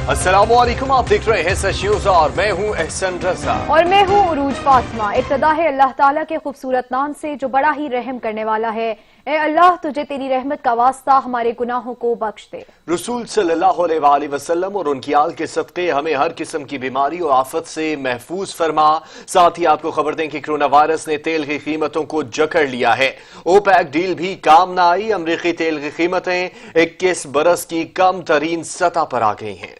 अस्सलाम वालेकुम, आप देख रहे हैं सच न्यूज़ और मैं हूं एहसन रज़ा और मैं हूं उरूज फातिमा। इब्तिदा है अल्लाह ताला के खूबसूरत नाम से जो बड़ा ही रहम करने वाला है। ए अल्लाह, तुझे तेरी रहमत का वास्ता हमारे गुनाहों को बख्श दे। रसूल सल्लल्लाहु अलैहि वसल्लम और उनकी आल के सदक़े हमें हर किस्म की बीमारी और आफत से महफूज फरमा। साथ ही आपको खबर दें कि कोरोना वायरस ने तेल की कीमतों को जकड़ लिया है। ओपेक डील भी काम न आई। अमरीकी तेल की कीमतें 21 बरस की कम तरीन सतह पर आ गई हैं।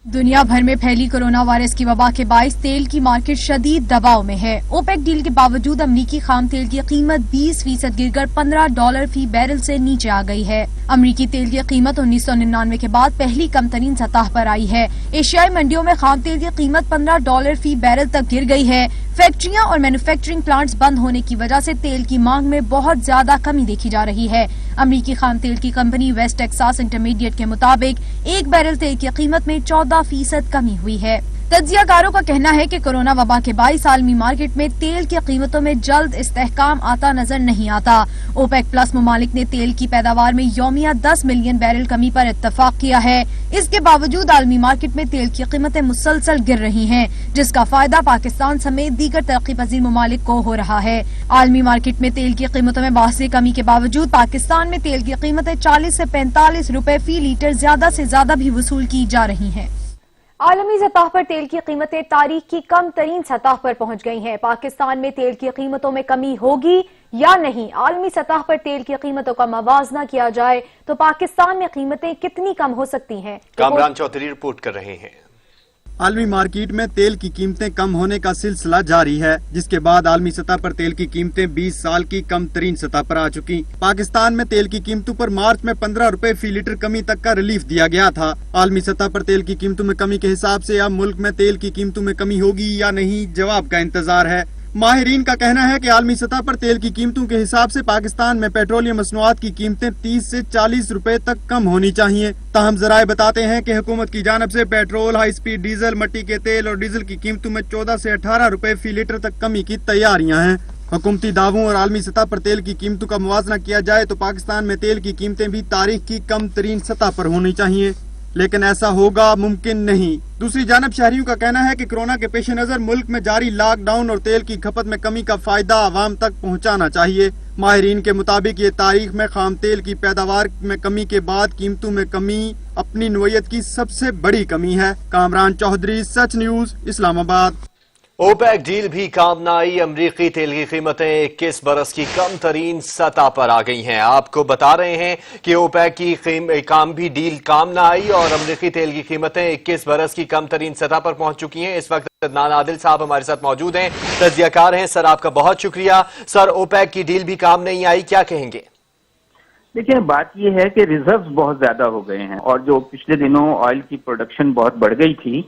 दुनिया भर में फैली कोरोना वायरस की वबा के बायस तेल की मार्केट शदीद दबाव में है। ओपेक डील के बावजूद अमरीकी खाम तेल की कीमत 20% गिरकर $15 फी बैरल से नीचे आ गई है। अमरीकी तेल की कीमत 1999 के बाद पहली कम तरीन सतह पर आई है। एशियाई मंडियों में खाम तेल की कीमत $15 फी बैरल तक गिर गई है। फैक्ट्रियां और मैन्युफैक्चरिंग प्लांट्स बंद होने की वजह से तेल की मांग में बहुत ज्यादा कमी देखी जा रही है। अमरीकी खाम तेल की कंपनी वेस्ट टेक्सास इंटरमीडिएट के मुताबिक एक बैरल तेल की कीमत में 14% कमी हुई है। तज्जियाकारों का कहना है कि कोरोना वबा के बाईस आलमी मार्केट में तेल की कीमतों में जल्द इस्तेहकाम आता नजर नहीं आता। ओपेक प्लस ममालिक ने तेल की पैदावार में यौमिया 10 मिलियन बैरल कमी पर इत्तफाक किया है। इसके बावजूद आलमी मार्केट में तेल की कीमतें मुसलसल गिर रही हैं, जिसका फायदा पाकिस्तान समेत दीगर तरक्की पजीर ममालिक को हो रहा है। आलमी मार्केट में तेल की कीमतों में बासी कमी के बावजूद पाकिस्तान में तेल की कीमतें 40 से 45 रुपए फी लीटर ज्यादा से ज्यादा भी वसूल की जा रही हैं। आलमी सतह पर तेल की कीमतें तारीख की कम तरीन सतह पर पहुंच गई हैं। पाकिस्तान में तेल की कीमतों में कमी होगी या नहीं? आलमी सतह पर तेल की कीमतों का मवाजना किया जाए तो पाकिस्तान में कीमतें कितनी कम हो सकती हैं? कामरान चौधरी रिपोर्ट कर रहे हैं। आलमी मार्केट में तेल की कीमतें कम होने का सिलसिला जारी है, जिसके बाद आलमी सतह पर तेल की कीमतें 20 साल की कम तरीन सतह पर आ चुकी। पाकिस्तान में तेल की कीमतों पर मार्च में 15 रुपए फी लीटर कमी तक का रिलीफ दिया गया था। आलमी सतह पर तेल की कीमतों में कमी के हिसाब से अब मुल्क में तेल की कीमतों में कमी होगी या नहीं, जवाब का इंतजार है। माहिरीन का कहना है कि आलमी सतह पर तेल की कीमतों के हिसाब से पाकिस्तान में पेट्रोलियम मसनूआत की कीमतें 30 से 40 रुपए तक कम होनी चाहिए। ताहम जराए बताते हैं कि हुकूमत की जानिब से पेट्रोल, हाई स्पीड डीजल, मट्टी के तेल और डीजल की कीमतों में 14 से 18 रुपए फी लीटर तक कमी की तैयारियां हैं। हुकूमती दावों और आलमी सतह पर तेल की कीमतों का मुवाजना किया जाए तो पाकिस्तान में तेल की कीमतें भी तारीख की कम तरीन सतह पर होनी चाहिए, लेकिन ऐसा होगा मुमकिन नहीं। दूसरी जानब शहरियों का कहना है कि कोरोना के पेश नजर मुल्क में जारी लॉकडाउन और तेल की खपत में कमी का फायदा आवाम तक पहुंचाना चाहिए। माहिरीन के मुताबिक ये तारीख में खाम तेल की पैदावार में कमी के बाद कीमतों में कमी अपनी नोयत की सबसे बड़ी कमी है। कामरान चौधरी, सच न्यूज, इस्लामाबाद। ओपेक डील भी काम न आई। अमरीकी तेल की कीमतें 21 बरस की कम तरीन सतह पर आ गई हैं। आपको बता रहे हैं कि ओपेक की काम भी डील काम न आई और अमरीकी तेल की कीमतें 21 बरस की कम तरीन सतह पर पहुंच चुकी हैं। इस वक्त अदनान आदिल साहब हमारे साथ मौजूद हैं, तज्जियाकार हैं। सर, आपका बहुत शुक्रिया। सर, ओपेक की डील भी काम नहीं आई, क्या कहेंगे? देखिए, बात यह है कि रिजर्व्स बहुत ज्यादा हो गए हैं और जो पिछले दिनों ऑयल की प्रोडक्शन बहुत बढ़ गई थी,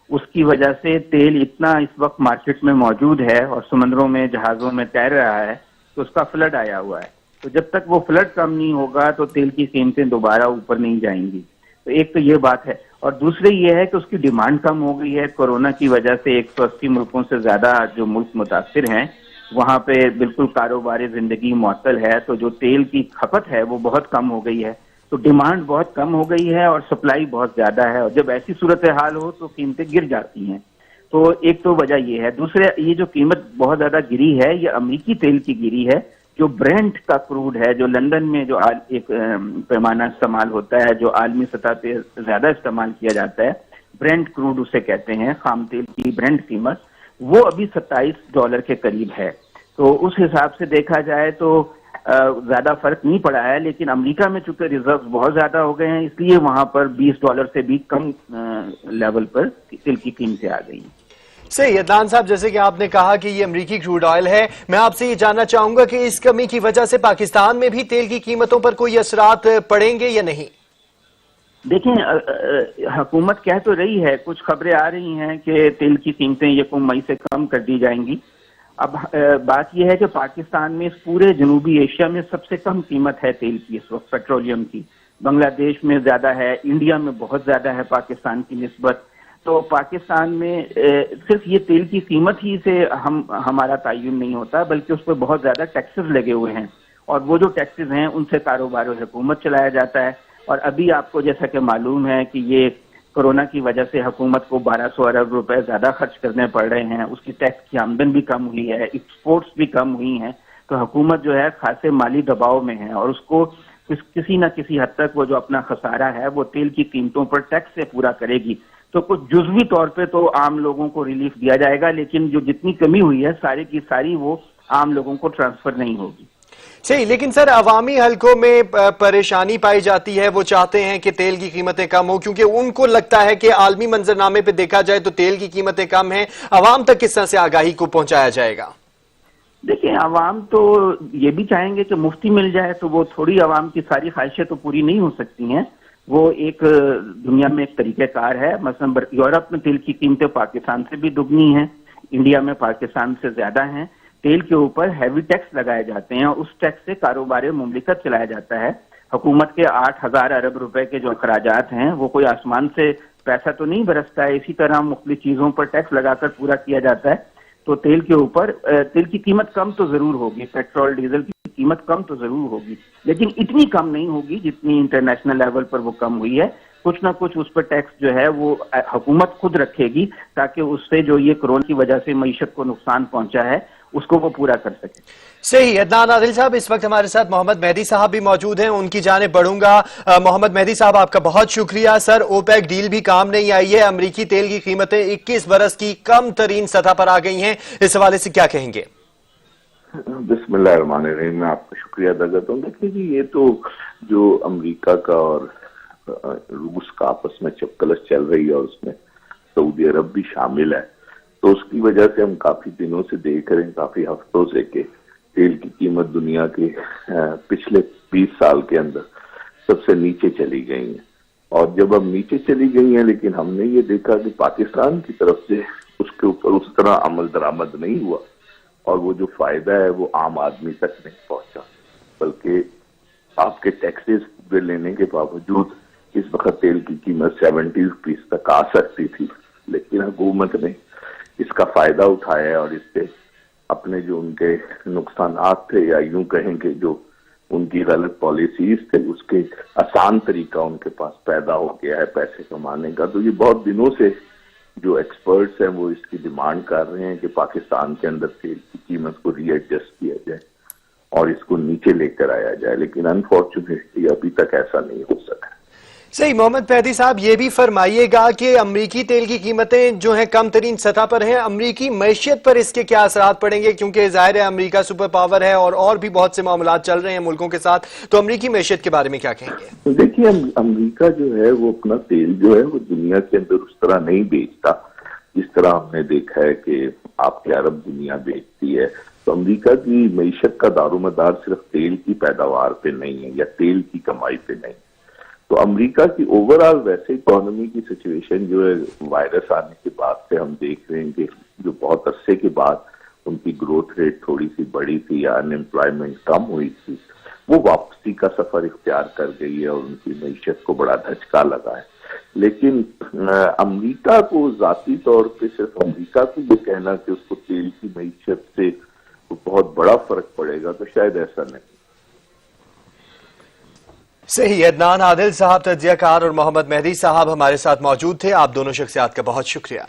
उसकी वजह से तेल इतना इस वक्त मार्केट में मौजूद है और समंदरों में, जहाजों में तैर रहा है, तो उसका फ्लड आया हुआ है। तो जब तक वो फ्लड कम नहीं होगा तो तेल की कीमतें दोबारा ऊपर नहीं जाएंगी। तो एक तो ये बात है, और दूसरी ये है कि उसकी डिमांड कम हो गई है कोरोना की वजह से। 180 मुल्कों से ज्यादा जो मुल्क मुतासिर हैं, वहाँ पे बिल्कुल कारोबारी जिंदगी मुअत्तल है, तो जो तेल की खपत है वो बहुत कम हो गई है। तो डिमांड बहुत कम हो गई है और सप्लाई बहुत ज्यादा है, और जब ऐसी सूरत हाल हो तो कीमतें गिर जाती हैं। तो एक तो वजह ये है। दूसरे, ये जो कीमत बहुत ज्यादा गिरी है, ये अमरीकी तेल की गिरी है। जो ब्रेंट का क्रूड है, जो लंदन में जो एक पैमाना इस्तेमाल होता है, जो आलमी सतह पे ज्यादा इस्तेमाल किया जाता है, ब्रेंट क्रूड उसे कहते हैं, खाम तेल की ब्रेंट कीमत, वो अभी $27 के करीब है। तो उस हिसाब से देखा जाए तो ज्यादा फर्क नहीं पड़ा है। लेकिन अमेरिका में चूंकि रिजर्व बहुत ज्यादा हो गए हैं, इसलिए वहां पर $20 से भी कम लेवल पर तेल की कीमतें आ गई। सही, अदनान साहब, जैसे कि आपने कहा कि ये अमरीकी क्रूड ऑयल है, मैं आपसे ये जानना चाहूंगा कि इस कमी की वजह से पाकिस्तान में भी तेल की कीमतों पर कोई असरात पड़ेंगे या नहीं? देखें, हुकूमत कह तो रही है, कुछ खबरें आ रही हैं कि तेल की कीमतें 1 मई से कम कर दी जाएंगी। अब बात यह है कि पाकिस्तान में, इस पूरे जनूबी एशिया में सबसे कम कीमत है तेल की इस वक्त, पेट्रोलियम की। बांग्लादेश में ज्यादा है, इंडिया में बहुत ज्यादा है पाकिस्तान की निस्बत। तो पाकिस्तान में सिर्फ ये तेल की कीमत ही से हमारा तयन नहीं होता, बल्कि उस पर बहुत ज्यादा टैक्सेस लगे हुए हैं, और वो जो टैक्सेस हैं उनसे कारोबार और हुकूमत चलाया जाता है। और अभी आपको जैसा कि मालूम है कि ये کورونا کی وجہ سے حکومت کو 1200 ارب روپے زیادہ خرچ کرنے پڑ رہے ہیں, اس کی ٹیکس کی آمدن بھی کم ہوئی ہے, ایکسپورٹس بھی کم ہوئی ہیں, تو حکومت جو ہے خاصے مالی دباؤ میں ہے, اور اس کو کسی نہ کسی حد تک وہ جو اپنا خسارہ ہے وہ تیل کی قیمتوں پر ٹیکس سے پورا کرے گی. تو کچھ جزوی طور پہ تو عام لوگوں کو ریلیف دیا جائے گا, لیکن جو جتنی کمی ہوئی ہے ساری کی ساری وہ عام لوگوں کو ٹرانسفر نہیں ہوگی. صحیح, لیکن سر عوامی حلقوں میں پریشانی پائی جاتی ہے, وہ چاہتے ہیں کہ تیل کی قیمتیں کم ہوں کیونکہ ان کو لگتا ہے کہ عالمی منظرنامے پہ دیکھا جائے تو تیل کی قیمتیں کم ہیں. عوام تک کس طرح سے آگاہی کو پہنچایا جائے گا؟ دیکھیں, عوام تو یہ بھی چاہیں گے کہ مفتی مل جائے, تو وہ تھوڑی عوام کی ساری خواہشیں تو پوری نہیں ہو سکتی ہیں. وہ ایک دنیا میں ایک طریقہ کار ہے. مثلا یورپ میں تیل کی قیمتیں پاکستان سے بھی دگنی ہیں, انڈیا میں پاکستان سے زیادہ ہیں. تیل کے اوپر ہیوی ٹیکس لگائے جاتے ہیں, اور اس ٹیکس سے کاروبار مملکت چلایا جاتا ہے. حکومت کے 8000 ارب روپے کے جو اخراجات ہیں وہ کوئی آسمان سے پیسہ تو نہیں برستا ہے, اسی طرح مختلف چیزوں پر ٹیکس لگا کر پورا کیا جاتا ہے. تو تیل کے اوپر تیل کی قیمت کم تو ضرور ہوگی, پیٹرول ڈیزل کی قیمت کم تو ضرور ہوگی, لیکن اتنی کم نہیں ہوگی جتنی انٹرنیشنل لیول پر وہ کم ہوئی ہے. کچھ نہ کچھ اس پر ٹیکس جو ہے وہ حکومت خود رکھے گی, تاکہ اس سے جو یہ کورونا کی وجہ سے معیشت کو نقصان پہنچا ہے اس کو وہ پورا کر سکے. صحیح. عدنان عادل صاحب, اس وقت ہمارے ساتھ محمد مہدی صاحب بھی موجود ہیں, ان کی جانب بڑھوں گا. محمد مہدی صاحب, آپ کا بہت شکریہ. سر, اوپیک ڈیل بھی کام نہیں آئی ہے, امریکی تیل کی قیمتیں 21 برس کی کم ترین سطح پر آ گئی ہیں, اس حوالے سے کیا کہیں گے؟ بسم اللہ الرحمن الرحیم. میں آپ کا شکریہ ادا کرتا ہوں. دیکھیے جی, یہ تو جو امریکہ کا اور روس کا آپس میں چپکلش چل رہی ہے, اور اس میں سعودی عرب بھی شامل ہے, تو اس کی وجہ سے ہم کافی دنوں سے دیکھ رہے ہیں, کافی ہفتوں سے, کہ تیل کی قیمت دنیا کے پچھلے 20 سال کے اندر سب سے نیچے چلی گئی ہیں. اور جب ہم نیچے چلی گئی ہیں, لیکن ہم نے یہ دیکھا کہ پاکستان کی طرف سے اس کے اوپر اس طرح عمل درآمد نہیں ہوا, اور وہ جو فائدہ ہے وہ عام آدمی تک نہیں پہنچا, بلکہ آپ کے ٹیکسز لینے کے باوجود اس وقت تیل کی قیمت 70% تک آ سکتی تھی, لیکن حکومت نے اس کا فائدہ اٹھایا ہے, اور اس سے اپنے جو ان کے نقصانات تھے, یا یوں کہیں کہ جو ان کی غلط پالیسیز تھے, اس کے آسان طریقہ ان کے پاس پیدا ہو گیا ہے پیسے کمانے کا. تو یہ بہت دنوں سے جو ایکسپرٹس ہیں وہ اس کی ڈیمانڈ کر رہے ہیں کہ پاکستان کے اندر تیل کی قیمت کو ری ایڈجسٹ کیا جائے اور اس کو نیچے لے کر آیا جائے, لیکن انفارچونیٹلی ابھی تک ایسا نہیں ہو سکا. صحیح. محمد مہدی صاحب, یہ بھی فرمائیے گا کہ امریکی تیل کی قیمتیں جو ہیں کم ترین سطح پر ہیں, امریکی معیشت پر اس کے کیا اثرات پڑیں گے؟ کیونکہ ظاہر ہے امریکہ سپر پاور ہے اور بھی بہت سے معاملات چل رہے ہیں ملکوں کے ساتھ, تو امریکی معیشت کے بارے میں کیا کہیں گے؟ دیکھیے, امریکہ جو ہے وہ اپنا تیل جو ہے وہ دنیا کے اندر اس طرح نہیں بیچتا جس طرح ہم نے دیکھا ہے کہ آپ کی عرب دنیا بیچتی ہے. تو امریکہ کی معیشت کا دار و مدار صرف تیل کی پیداوار پہ نہیں ہے, یا تیل کی کمائی پہ نہیں. تو امریکہ کی اوور آل ویسے اکانومی کی سچویشن جو ہے وائرس آنے کے بعد سے ہم دیکھ رہے ہیں کہ جو بہت عرصے کے بعد ان کی گروتھ ریٹ تھوڑی سی بڑی تھی, یا ان امپلائمنٹ کم ہوئی تھی, وہ واپسی کا سفر اختیار کر گئی ہے, اور ان کی معیشت کو بڑا دھچکا لگا ہے. لیکن امریکہ کو ذاتی طور پہ صرف امریکہ کو یہ کہنا کہ اس کو تیل کی معیشت سے بہت بڑا فرق پڑے گا, تو شاید ایسا نہیں. صحیح. عدنان عادل صاحب تجزیہ کار اور محمد مہدی صاحب ہمارے ساتھ موجود تھے. آپ دونوں شخصیات کا بہت شکریہ.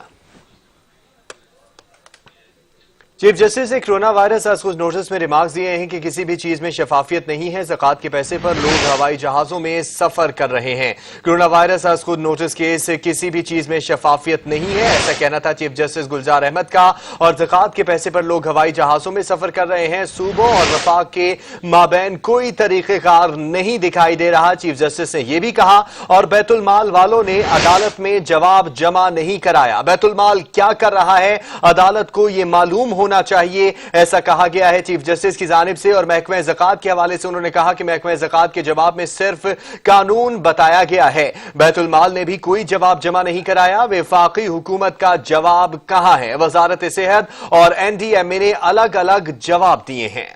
چیف جسٹس نے کرونا وائرس از خود نوٹس میں ریمارکس دیے ہیں کہ کسی بھی چیز میں شفافیت نہیں ہے, زکوٰۃ کے پیسے پر لوگ ہوائی جہازوں میں سفر کر رہے ہیں. کرونا وائرس از خود نوٹس کیس کسی بھی چیز میں شفافیت نہیں ہے, ایسا کہنا تھا چیف جسٹس گلزار احمد کا. اور زکوٰۃ کے پیسے پر لوگ ہوائی جہازوں میں سفر کر رہے ہیں, صوبوں اور وفاق کے مابین کوئی طریقہ کار نہیں دکھائی دے رہا, چیف جسٹس نے یہ بھی کہا. اور بیت المال والوں نے عدالت میں جواب جمع نہیں کرایا. بیت المال کیا کر رہا ہے عدالت کو یہ معلوم ہونا چاہیے, ایسا کہا گیا ہے چیف جسٹس کی جانب سے. اور محکمہ زکوٰۃ کے حوالے سے انہوں نے کہا کہ محکمہ زکوٰۃ کے جواب میں صرف قانون بتایا گیا ہے, بیت المال نے بھی کوئی جواب جمع نہیں کرایا. وفاقی حکومت کا جواب کہاں ہے؟ وزارت صحت اور این ڈی ایم اے نے الگ الگ جواب دیے ہیں.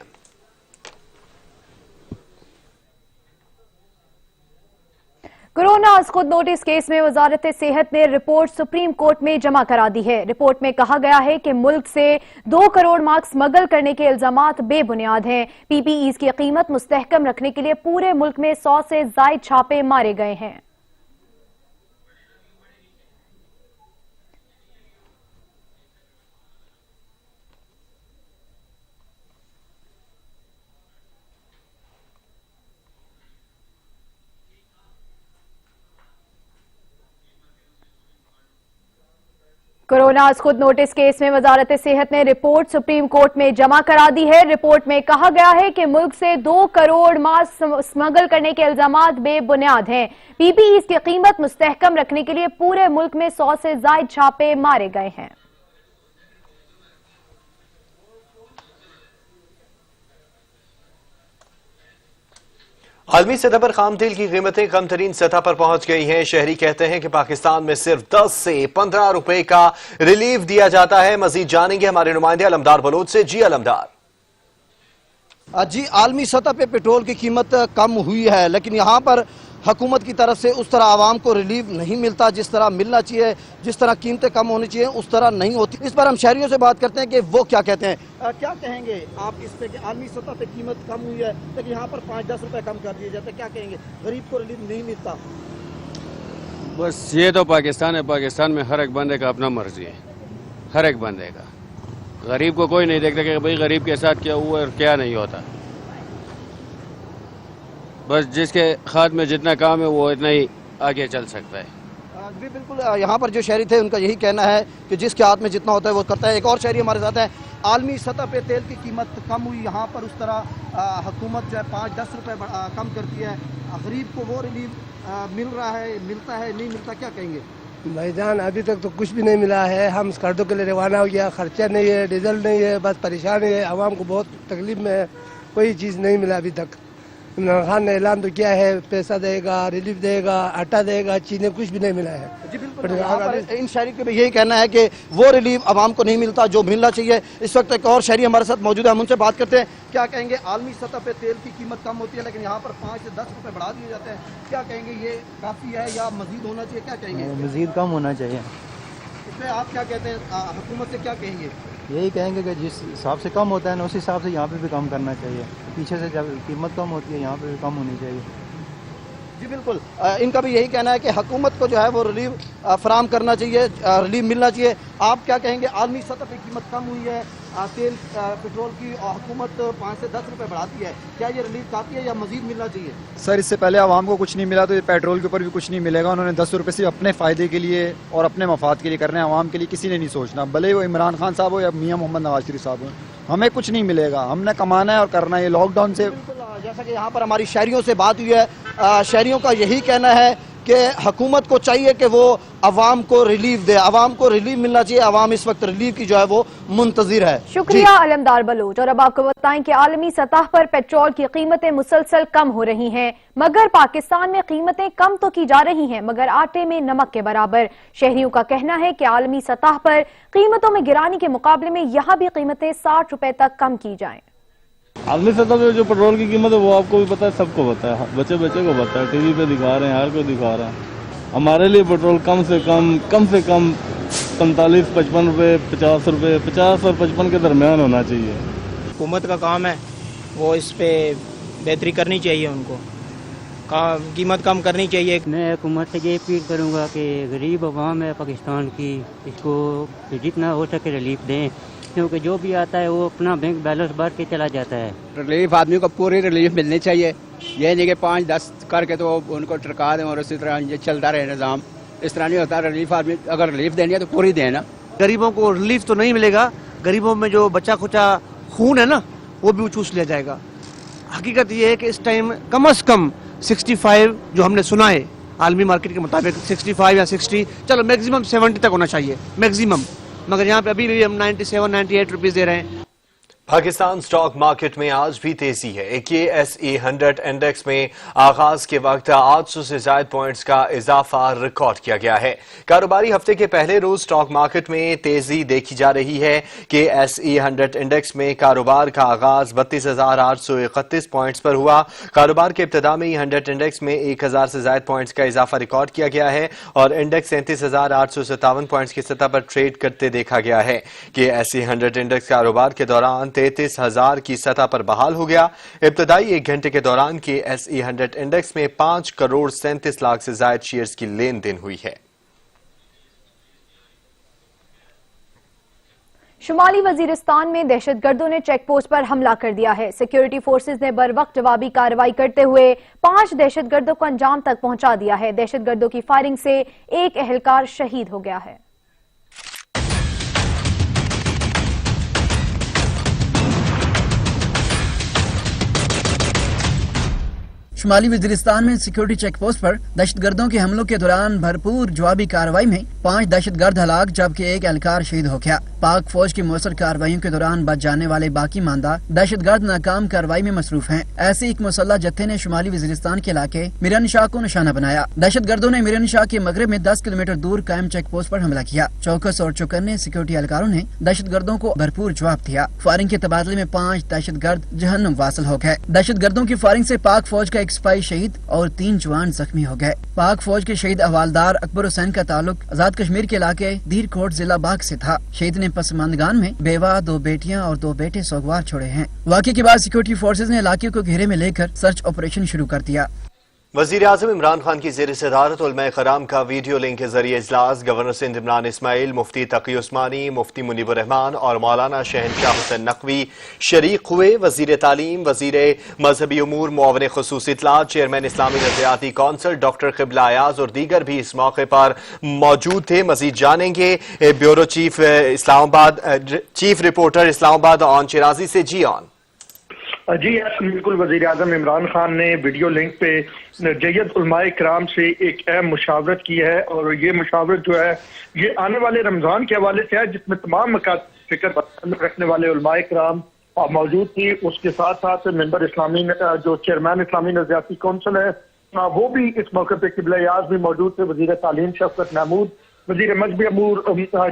کورونا از خود نوٹس کیس میں وزارت صحت نے رپورٹ سپریم کورٹ میں جمع کرا دی ہے. رپورٹ میں کہا گیا ہے کہ ملک سے 2 کروڑ ماسک اسمگل کرنے کے الزامات بے بنیاد ہیں. پی پی ایز کی قیمت مستحکم رکھنے کے لیے پورے ملک میں 100 سے زائد چھاپے مارے گئے ہیں. कोरोना खुद नोटिस केस में वजारत सेहत ने रिपोर्ट सुप्रीम कोर्ट में जमा करा दी है। रिपोर्ट में कहा गया है कि मुल्क से 2 करोड़ मास्क स्मगल करने के इल्जामात बेबुनियाद हैं। पीपीईज की कीमत मुस्तहकम रखने के लिए पूरे मुल्क में 100 से ज्यादा छापे मारे गए हैं। आलमी सतह पर खाम तेल की कीमतें कम तरीन सतह पर पहुंच गई हैं। शहरी कहते हैं कि पाकिस्तान में सिर्फ 10 से 15 रुपए का रिलीफ दिया जाता है। मजीद जानेंगे हमारे नुमाइंदे अलमदार बलोच से। जी अलमदार। जी, आलमी सतह पे पेट्रोल की कीमत कम हुई है, लेकिन यहाँ पर हुकूमत की तरफ से उस तरह आवाम को रिलीफ नहीं मिलता जिस तरह मिलना चाहिए। जिस तरह कीमतें कम होनी चाहिए उस तरह नहीं होती। इस पर हम शहरियों से बात करते हैं कि वो क्या कहते हैं। क्या कहेंगे आप इस पे कि आलमी सतह पे कीमत कम हुई है लेकिन यहाँ पर 5-10 रुपए कम कर दिए जाते हैं, क्या कहेंगे? गरीब को रिलीफ नहीं मिलता। बस ये तो पाकिस्तान है। पाकिस्तान में हर एक बंदे का अपना मर्जी है, हर एक बंदे का। गरीब को कोई नहीं देखता कि भाई गरीब के साथ क्या हुआ और क्या नहीं होता। बस जिसके हाथ में जितना काम है वो इतना ही आगे चल सकता है। जी बिल्कुल, यहाँ पर जो शहरी थे उनका यही कहना है कि जिसके हाथ में जितना होता है वो करता है। एक और शहरी हमारे साथ है। आलमी सतह पे तेल की कीमत कम हुई, यहाँ पर उस तरह हुकूमत जो है 5-10 रुपए कम करती है। गरीब को वो रिलीफ मिल रहा है, मिलता है, नहीं मिलता, क्या कहेंगे? भाईजान अभी तक तो कुछ भी नहीं मिला है। हम स्कर्दों के लिए रवाना हो गया, खर्चा नहीं है, डीजल नहीं है, बस परेशानी है। आवाम को बहुत तकलीफ में है, कोई चीज़ नहीं मिला अभी तक। इमरान खान ने ऐलान तो किया है पैसा देगा, रिलीफ देगा, आटा देगा, चीज़ें कुछ भी नहीं मिला है। जी बिल्कुल, इन शहरी के भी यही कहना है कि वो रिलीफ आवाम को नहीं मिलता जो मिलना चाहिए। इस वक्त एक और शहरी हमारे साथ मौजूद है, हम उनसे बात करते हैं। क्या कहेंगे? आलमी सतह पे तेल की कीमत कम होती है लेकिन यहाँ पर 5 से 10 रुपए बढ़ा दिए जाते हैं, क्या कहेंगे? ये काफ़ी है या मजीद होना चाहिए, क्या कहेंगे? मजीद कम होना चाहिए। इसमें आप क्या कहते हैं? हुकूमत से क्या कहेंगे? यही कहेंगे कि जिस हिसाब से कम होता है ना उस हिसाब से यहाँ पे भी कम करना चाहिए। पीछे से जब कीमत कम होती है यहाँ पे भी कम होनी चाहिए। जी बिल्कुल, इनका भी यही कहना है कि हुकूमत को जो है वो रिलीफ फराम करना चाहिए, रिलीफ मिलना चाहिए। आप क्या कहेंगे? आलमी सतह पे कीमत कम हुई है तेल पेट्रोल की और हुकूमत 5 से 10 रुपए बढ़ाती है, क्या ये रिलीफ काफ़ी है या मजीद मिलना चाहिए? सर, इससे पहले आवाम को कुछ नहीं मिला तो ये पेट्रोल के ऊपर भी कुछ नहीं मिलेगा। उन्होंने 10 रुपए सिर्फ अपने फ़ायदे के लिए और अपने मफाद के लिए करने हैं, आवाम के लिए किसी ने नहीं सोचना। भले वो इमरान खान साहब हो या मियाँ मोहम्मद नवाज शरीफ साहब हो, हमें कुछ नहीं मिलेगा। हमने कमाना है और करना है। ये लॉकडाउन से जैसा कि यहाँ पर हमारी शहरियों से बात हुई है, शहरियों का यही कहना है कि हुकूमत को चाहिए कि वो अवाम को रिलीफ दे, अवाम को रिलीफ मिलना चाहिए। अवाम इस वक्त रिलीफ की जो है वो मुंतजिर है। शुक्रिया अलमदार बलोच। और अब आपको बताएं कि आलमी सतह पर पेट्रोल की कीमतें मुसलसल कम हो रही हैं, मगर पाकिस्तान में कीमतें कम तो की जा रही हैं मगर आटे में नमक के बराबर। शहरियों का कहना है कि आलमी सतह पर कीमतों में गिराने के मुकाबले में यहाँ भी कीमतें 60 रुपए तक कम की जाएं। आलमी सतह पे जो पेट्रोल की कीमत है वो आपको भी पता है, सबको पता है, बच्चे को पता है, टीवी पे दिखा रहे हैं, हर कोई दिखा रहा है। हमारे लिए पेट्रोल कम से कम 45-55 रुपए, 50 रुपए, 50 और 55 के दरमियान होना चाहिए। हुकूमत का काम है, वो इस पे बेहतरी करनी चाहिए, उनको कीमत कम करनी चाहिए। मैं हुकूमत से ये अपील करूँगा कि गरीब अवाम है पाकिस्तान की, इसको जितना हो सके रिलीफ दें, क्योंकि जो भी आता है वो अपना बैंक बैलेंस भर के चला जाता है। रिलीफ आदमी को पूरी रिलीफ मिलनी चाहिए, ये नहीं कि 5-10 करके तो उनको टरका दें और इसी तरह ये चलता रहे निज़ाम। इस तरह नहीं होता। रिलीफ आदमी अगर रिलीफ देनी है तो पूरी देना। गरीबों को रिलीफ तो नहीं मिलेगा, गरीबों में जो बचा खुचा खून है ना वो भी चूस लिया जाएगा। हकीकत ये है कि इस टाइम कम से कम 65 जो हमने सुना है आलमी मार्केट के मुताबिक 65 या 60, चलो मैक्सिमम 70 तक होना चाहिए मैक्सिमम, मगर यहाँ पे अभी भी हम 97-98 रुपीस दे रहे हैं। पाकिस्तान स्टॉक मार्केट में आज भी तेजी है। KSE 100 इंडेक्स में आगाज के वक्त 800 से ज्यादा पॉइंट्स का इजाफा रिकॉर्ड किया गया है। कारोबारी हफ्ते के पहले रोज स्टॉक मार्केट में तेजी देखी जा रही है। KSE 100 इंडेक्स में कारोबार का आगाज 32,831 पॉइंट्स पर हुआ। कारोबार के इब्तिदा में 100 इंडेक्स में 1,000 से ज्यादा पॉइंट्स का इजाफा रिकॉर्ड किया गया है और इंडेक्स 37,857 पॉइंट्स की सतह पर ट्रेड करते देखा गया है। KSE 100 इंडेक्स कारोबार के दौरान 33,000 की सतह पर बहाल हो गया। इब्तदाई 1 घंटे के दौरान KSE 100 इंडेक्स में 5 करोड़ 37 लाख से ज्यादा शेयर्स की लेन देन हुई है। शुमाली वजीरिस्तान में दहशतगर्दों ने चेक पोस्ट पर हमला कर दिया है। सिक्योरिटी फोर्सेज ने बर वक्त जवाबी कार्रवाई करते हुए 5 दहशतगर्दों को अंजाम तक पहुंचा दिया है। दहशतगर्दों की फायरिंग से एक एहलकार शहीद हो गया है। شمالی وزیرستان میں سیکورٹی چیک پوسٹ پر دہشت گردوں کے حملوں کے دوران بھرپور جوابی کارروائی میں 5 دہشت گرد ہلاک جبکہ 1 اہلکار شہید ہو گیا۔ پاک فوج کی مؤثر کارروائیوں کے دوران بچ جانے والے باقی ماندہ دہشت گرد ناکام کارروائی میں مصروف ہیں۔ ایسے ایک مسلح جتھے نے شمالی وزیرستان کے علاقے میران شاہ کو نشانہ بنایا۔ دہشت گردوں نے میران شاہ کے مغرب میں 10 کلومیٹر دور قائم چیک پوسٹ پر حملہ کیا۔ چوکس اور چوکنے سیکورٹی اہلکاروں نے دہشت گردوں کو بھرپور جواب دیا۔ فائرنگ کے تبادلے میں 5 دہشت گرد جہنم واصل ہو گئے۔ دہشت گردوں کی فائرنگ سے پاک فوج کا 1 سپاہی شہید اور 3 جوان زخمی ہو گئے۔ پاک فوج کے شہید حوالدار اکبر حسین کا تعلق آزاد کشمیر کے علاقے دیر کوٹ ضلع باغ سے تھا۔ شہید نے پسماندگان میں بیوہ، 2 بیٹیاں اور 2 بیٹے سوگوار چھوڑے ہیں۔ واقعے کے بعد سیکورٹی فورسز نے علاقے کو گھیرے میں لے کر سرچ آپریشن شروع کر دیا۔ وزیر اعظم عمران خان کی زیر صدارت علماء کرام کا ویڈیو لنک کے ذریعے اجلاس گورنر سندھ عمران اسماعیل، مفتی تقی عثمانی، مفتی منیب الرحمان اور مولانا شہنشاہ حسین نقوی شریک ہوئے۔ وزیر تعلیم، وزیر مذہبی امور، معاون خصوصی اطلاعات، چیئرمین اسلامی نظریاتی کونسل ڈاکٹر قبلہ ایاز اور دیگر بھی اس موقع پر موجود تھے۔ مزید جانیں گے بیورو چیف اسلام آباد، چیف رپورٹر اسلام آباد آن شیرازی سے۔ جی آن جی بالکل، وزیر اعظم عمران خان نے ویڈیو لنک پہ جیت علماء کرام سے ایک اہم مشاورت کی ہے، اور یہ مشاورت جو ہے یہ آنے والے رمضان کے حوالے سے ہے، جس میں تمام مقاصد فکر رکھنے والے علماء کرام موجود تھی۔ اس کے ساتھ ساتھ ممبر اسلامی جو چیئرمین اسلامی نظریاتی کونسل ہے وہ بھی اس موقع پہ قبلہ ایاز بھی موجود تھے۔ وزیر تعلیم شفقت محمود، وزیر مذہبی امور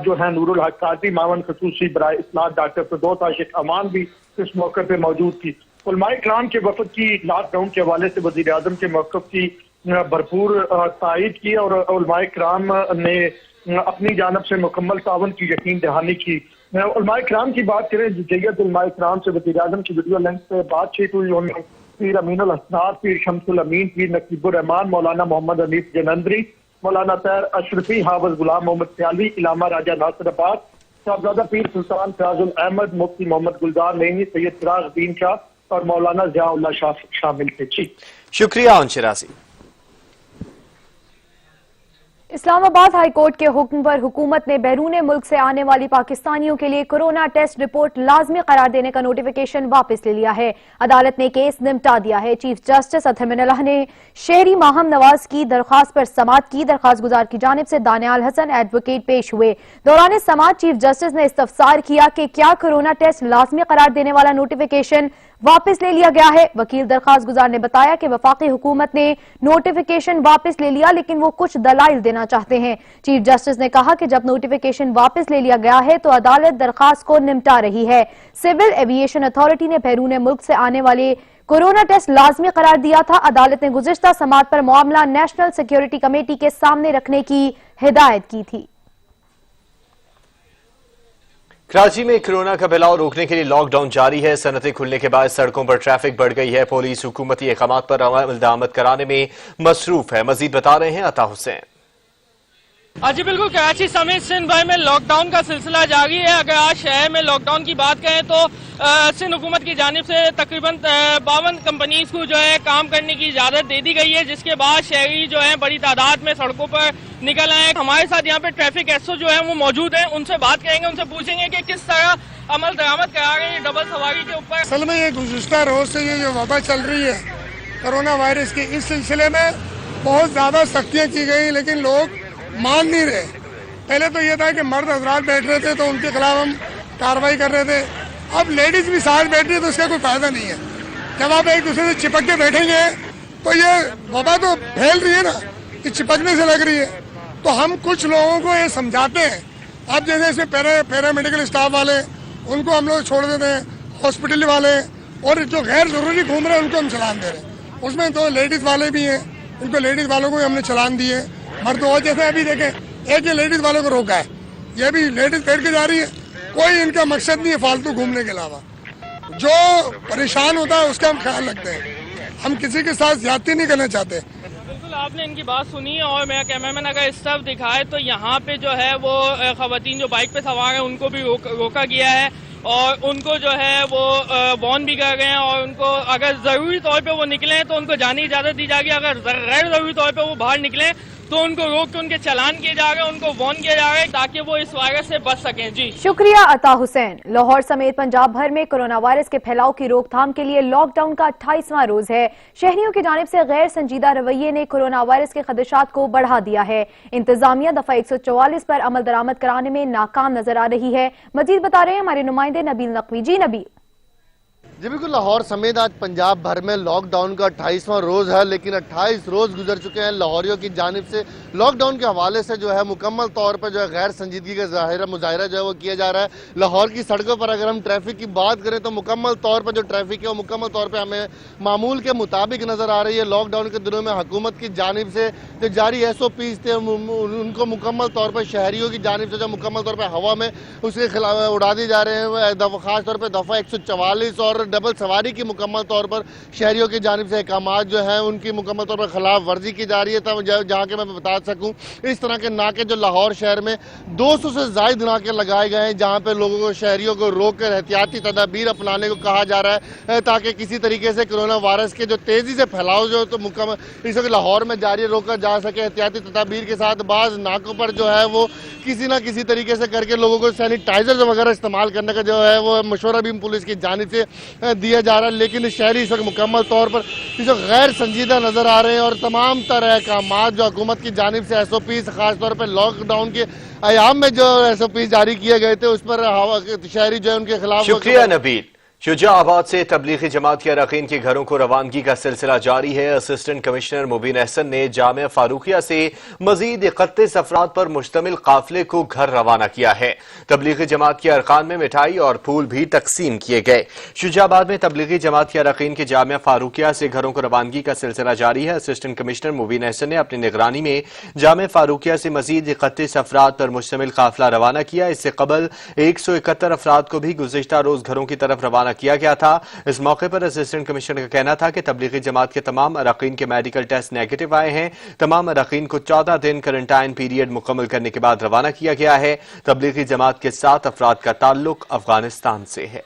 جو ہے نور الحق قادری، معاون خصوصی برائے اصلاحات ڈاکٹر فردوس عاشق امان بھی اس موقع پہ موجود تھی۔ علماء کرام کے وفد کی لاک ڈاؤن کے حوالے سے وزیر اعظم کے موقف کی بھرپور تائید کی، اور علماء کرام نے اپنی جانب سے مکمل تعاون کی یقین دہانی کی۔ علماء کرام کی بات کریں، جیت علماء کرام سے وزیر اعظم کی ویڈیو لنک پہ بات چیت ہوئی۔ انہوں نے پیر امین الاسرار، پیر شمس الامین، پیر نقیب الرحمان، مولانا محمد حنیف جنندری، مولانا طاہر اشرفی، حافظ غلام محمد سیالوی، علامہ راجہ ناصر عباس، صاحبزادہ پیر سلطان فیاض الاحمد، مفتی محمد گلزار نعیمی، سید فراغ الدین شاہ اور مولانا ضیاء اللہ شاہ شامل تھے۔ شکریہ آن شیرازی۔ اسلام آباد ہائی کورٹ کے حکم پر حکومت نے بیرون ملک سے آنے والی پاکستانیوں کے لیے کورونا ٹیسٹ رپورٹ لازمی قرار دینے کا نوٹیفیکیشن واپس لے لیا ہے۔ عدالت نے کیس نمٹا دیا ہے۔ چیف جسٹس اطہر من اللہ نے شہری ماہم نواز کی درخواست پر سماعت کی۔ درخواست گزار کی جانب سے دانیال حسن ایڈوکیٹ پیش ہوئے۔ دوران سماعت چیف جسٹس نے استفسار کیا کہ کیا کورونا ٹیسٹ لازمی قرار دینے والا نوٹیفیکیشن واپس لے لیا گیا ہے۔ وکیل درخواست گزار نے بتایا کہ وفاقی حکومت نے نوٹیفیکیشن واپس لے لیا، لیکن وہ کچھ دلائل دینا چاہتے ہیں۔ چیف جسٹس نے کہا کہ جب نوٹیفیکیشن واپس لے لیا گیا ہے تو عدالت درخواست کو نمٹا رہی ہے۔ سول ایوییشن اتھارٹی نے بیرون ملک سے آنے والے کورونا ٹیسٹ لازمی قرار دیا تھا۔ عدالت نے گزشتہ سماعت پر معاملہ نیشنل سیکیورٹی کمیٹی کے سامنے رکھنے کی ہدایت کی تھی۔ کراچی میں کورونا کا پھیلاؤ روکنے کے لیے لاک ڈاؤن جاری ہے۔ صنعتیں کھلنے کے بعد سڑکوں پر ٹریفک بڑھ گئی ہے۔ پولیس حکومتی اقدامات پر عمل درآمد کرانے میں مصروف ہے۔ مزید بتا رہے ہیں عطا حسین۔ جی بالکل، کراچی سمیت سندھ بھر میں لاک ڈاؤن کا سلسلہ جاری ہے۔ اگر آج شہر میں لاک ڈاؤن کی بات کریں تو سندھ حکومت کی جانب سے تقریباً 52 کمپنیز کو جو ہے کام کرنے کی اجازت دے دی گئی ہے، جس کے بعد شہری جو ہیں بڑی تعداد میں سڑکوں پر نکل آئے ہیں۔ ہمارے ساتھ یہاں پہ ٹریفک ایس او جو ہے وہ موجود ہیں، ان سے بات کریں گے، ان سے پوچھیں گے کہ کس طرح عمل درآمد کرا رہے ہیں ڈبل سواری کے اوپر۔ اصل میں یہ گزشتہ روز سے یہ جو وبا چل رہی ہے کرونا وائرس کی، اس سلسلے میں بہت زیادہ سختیاں کی گئی، لیکن لوگ مان نہیں رہے۔ پہلے تو یہ تھا کہ مرد حضرات بیٹھ رہے تھے تو ان کے خلاف ہم کارروائی کر رہے تھے، اب لیڈیز بھی ساتھ بیٹھ رہی ہے تو اس کا کوئی فائدہ نہیں ہے۔ جب آپ ایک دوسرے سے چپک کے بیٹھیں گے تو یہ وبا تو پھیل رہی ہے نا، یہ چپکنے سے لگ رہی ہے۔ تو ہم کچھ لوگوں کو یہ سمجھاتے ہیں، اب جیسے اس میں پیرامیڈیکل اسٹاف والے ان کو ہم لوگ چھوڑ دیتے ہیں، ہاسپٹل والے اور جو غیر ضروری گھوم رہے ہیں ان کو ہم چلان دے رہے ہیں۔ اس میں تو لیڈیز والے بھی ہیں، ان کو لیڈیز والوں کو بھی ہم نے چلان دیے، مرد اور جیسے ابھی دیکھیں ایک یہ لیڈیز والوں کو روکا ہے، یہ بھی لیڈیز بیٹھ کے جا رہی ہے، کوئی ان کا مقصد نہیں ہے فالتو گھومنے کے علاوہ۔ جو پریشان ہوتا ہے اس کا ہم خیال رکھتے ہیں، ہم کسی کے ساتھ زیادتی نہیں کرنا چاہتے۔ بالکل آپ نے ان کی بات سنی ہے، اور میرا کیمرہ مین اگر اس طرف دکھائے تو یہاں پہ جو ہے وہ خواتین جو بائک پہ سوار ہیں ان کو بھی روکا گیا ہے، اور ان کو جو ہے وہ وارن بھی کر گئے ہیں، اور ان کو اگر ضروری طور پہ وہ نکلیں تو ان کو جانے کی اجازت دی جائے گی، اگر غیر ضروری طور پہ وہ باہر نکلیں तो उनको रोक के उनके चालान किए जा रहे हैं, उनको वार्न किया जा रहा है ताकि वो इस वायरस से बच सकें। जी शुक्रिया अता हुसैन। लाहौर समेत पंजाब भर में कोरोना वायरस के फैलाव की रोकथाम के लिए लॉकडाउन का 28वां रोज है। शहरियों की जानिब से गैर संजीदा रवैये ने कोरोना वायरस के खदशात को बढ़ा दिया है। इंतजामिया दफा 144 पर अमल दरामद कराने में नाकाम नजर आ रही है। मजीद बता रहे हैं हमारे नुमाइंदे नबील नकवी। जी नबील। जी बिल्कुल, लाहौर समेत आज पंजाब भर में लॉकडाउन का 28वां रोज है, लेकिन 28 रोज गुजर चुके हैं। लाहौरियों की जानिब से लॉकडाउन के हवाले से जो है मुकम्मल तौर पर जो है गैर संजीदगी का मुजाहिरा जो है वो किया जा रहा है। लाहौर की सड़कों पर अगर हम ट्रैफिक की बात करें तो मुकम्मल तौर पर जो ट्रैफिक है वो मुकम्मल तौर पर हमें मामूल के मुताबिक नजर आ रही है। लॉकडाउन के दिनों में हुकूमत की जानिब से जो जारी SOPs थे उनको मुकम्मल तौर पर शहरियों की जानिब से जो मुकम्मल तौर पर हवा में उसके खिलाफ उड़ा दी जा रहे हैं। खास तौर पर दफा 144 और डबल सवारी की मुकम्मल तौर पर शहरियों की जानिब से अहकामात जो हैं उनकी मुकम्मल तौर पर खिलाफ वर्जी की जा रही है। तब जहाँ के मैं बता सकूँ इस तरह के नाके जो लाहौर शहर में 200 से ज़ायद नाके लगाए गए हैं, जहाँ पे लोगों को शहरियों को रोक कर एहतियाती तदाबीर अपनाने को कहा जा रहा है ताकि किसी तरीके से कोरोना वायरस के जो तेज़ी से फैलाव जो तो मुकम्मल इस वक्त लाहौर में जारी रोका जा सके। एहतियाती तदाबीर के साथ बाज़ नाकों पर जो है वो किसी न किसी तरीके से करके लोगों को सैनिटाइजर वगैरह इस्तेमाल करने का जो है वो मशवरा भी पुलिस की जानिब से दिया जा रहा है। लेकिन शहरी इस वक्त मुकम्मल तौर पर इस वक्त गैर संजीदा नजर आ रहे हैं और तमाम तरह अहकामात जो हुकूमत की जानिब से SOPs खास तौर पर लॉकडाउन के अयाम में जो SOPs जारी किए गए थे उस पर शहरी जो है उनके खिलाफ। शुक्रिया नबील। शुजाआबाद से तबलीगी जमात के अरकान के घरों को रवानगी का सिलसिला जारी है। असिस्टेंट कमिश्नर मुबीन अहसन ने जामिया फारूकिया से मजीद 31 अफराद पर मुश्तमिल काफिले को घर रवाना किया है। तबलीगी जमात के अरकान में मिठाई और फूल भी तकसीम किए गए। शुजाआबाद में तबलीगी जमात के अरकान के जामिया फारूकिया से घरों को रवानगी का सिलसिला जारी है। असिस्टेंट कमिश्नर मुबीन अहसन ने अपनी निगरानी में जामिया फारूकिया से मजीद 31 अफराद पर मुश्तमिल काफिला रवाना किया। इससे कबल 171 अफराद को भी गुज़िश्ता रोज घरों की तरफ रवाना किया गया था। इस मौके पर असिस्टेंट कमिश्नर का कहना था कि तबलीगी जमात के तमाम अरकान के मेडिकल टेस्ट नेगेटिव आए हैं। तमाम अरकान को 14 दिन क्वारंटाइन पीरियड मुकम्मल करने के बाद रवाना किया गया है। तबलीगी जमात के 7 अफराद का ताल्लुक अफगानिस्तान से है।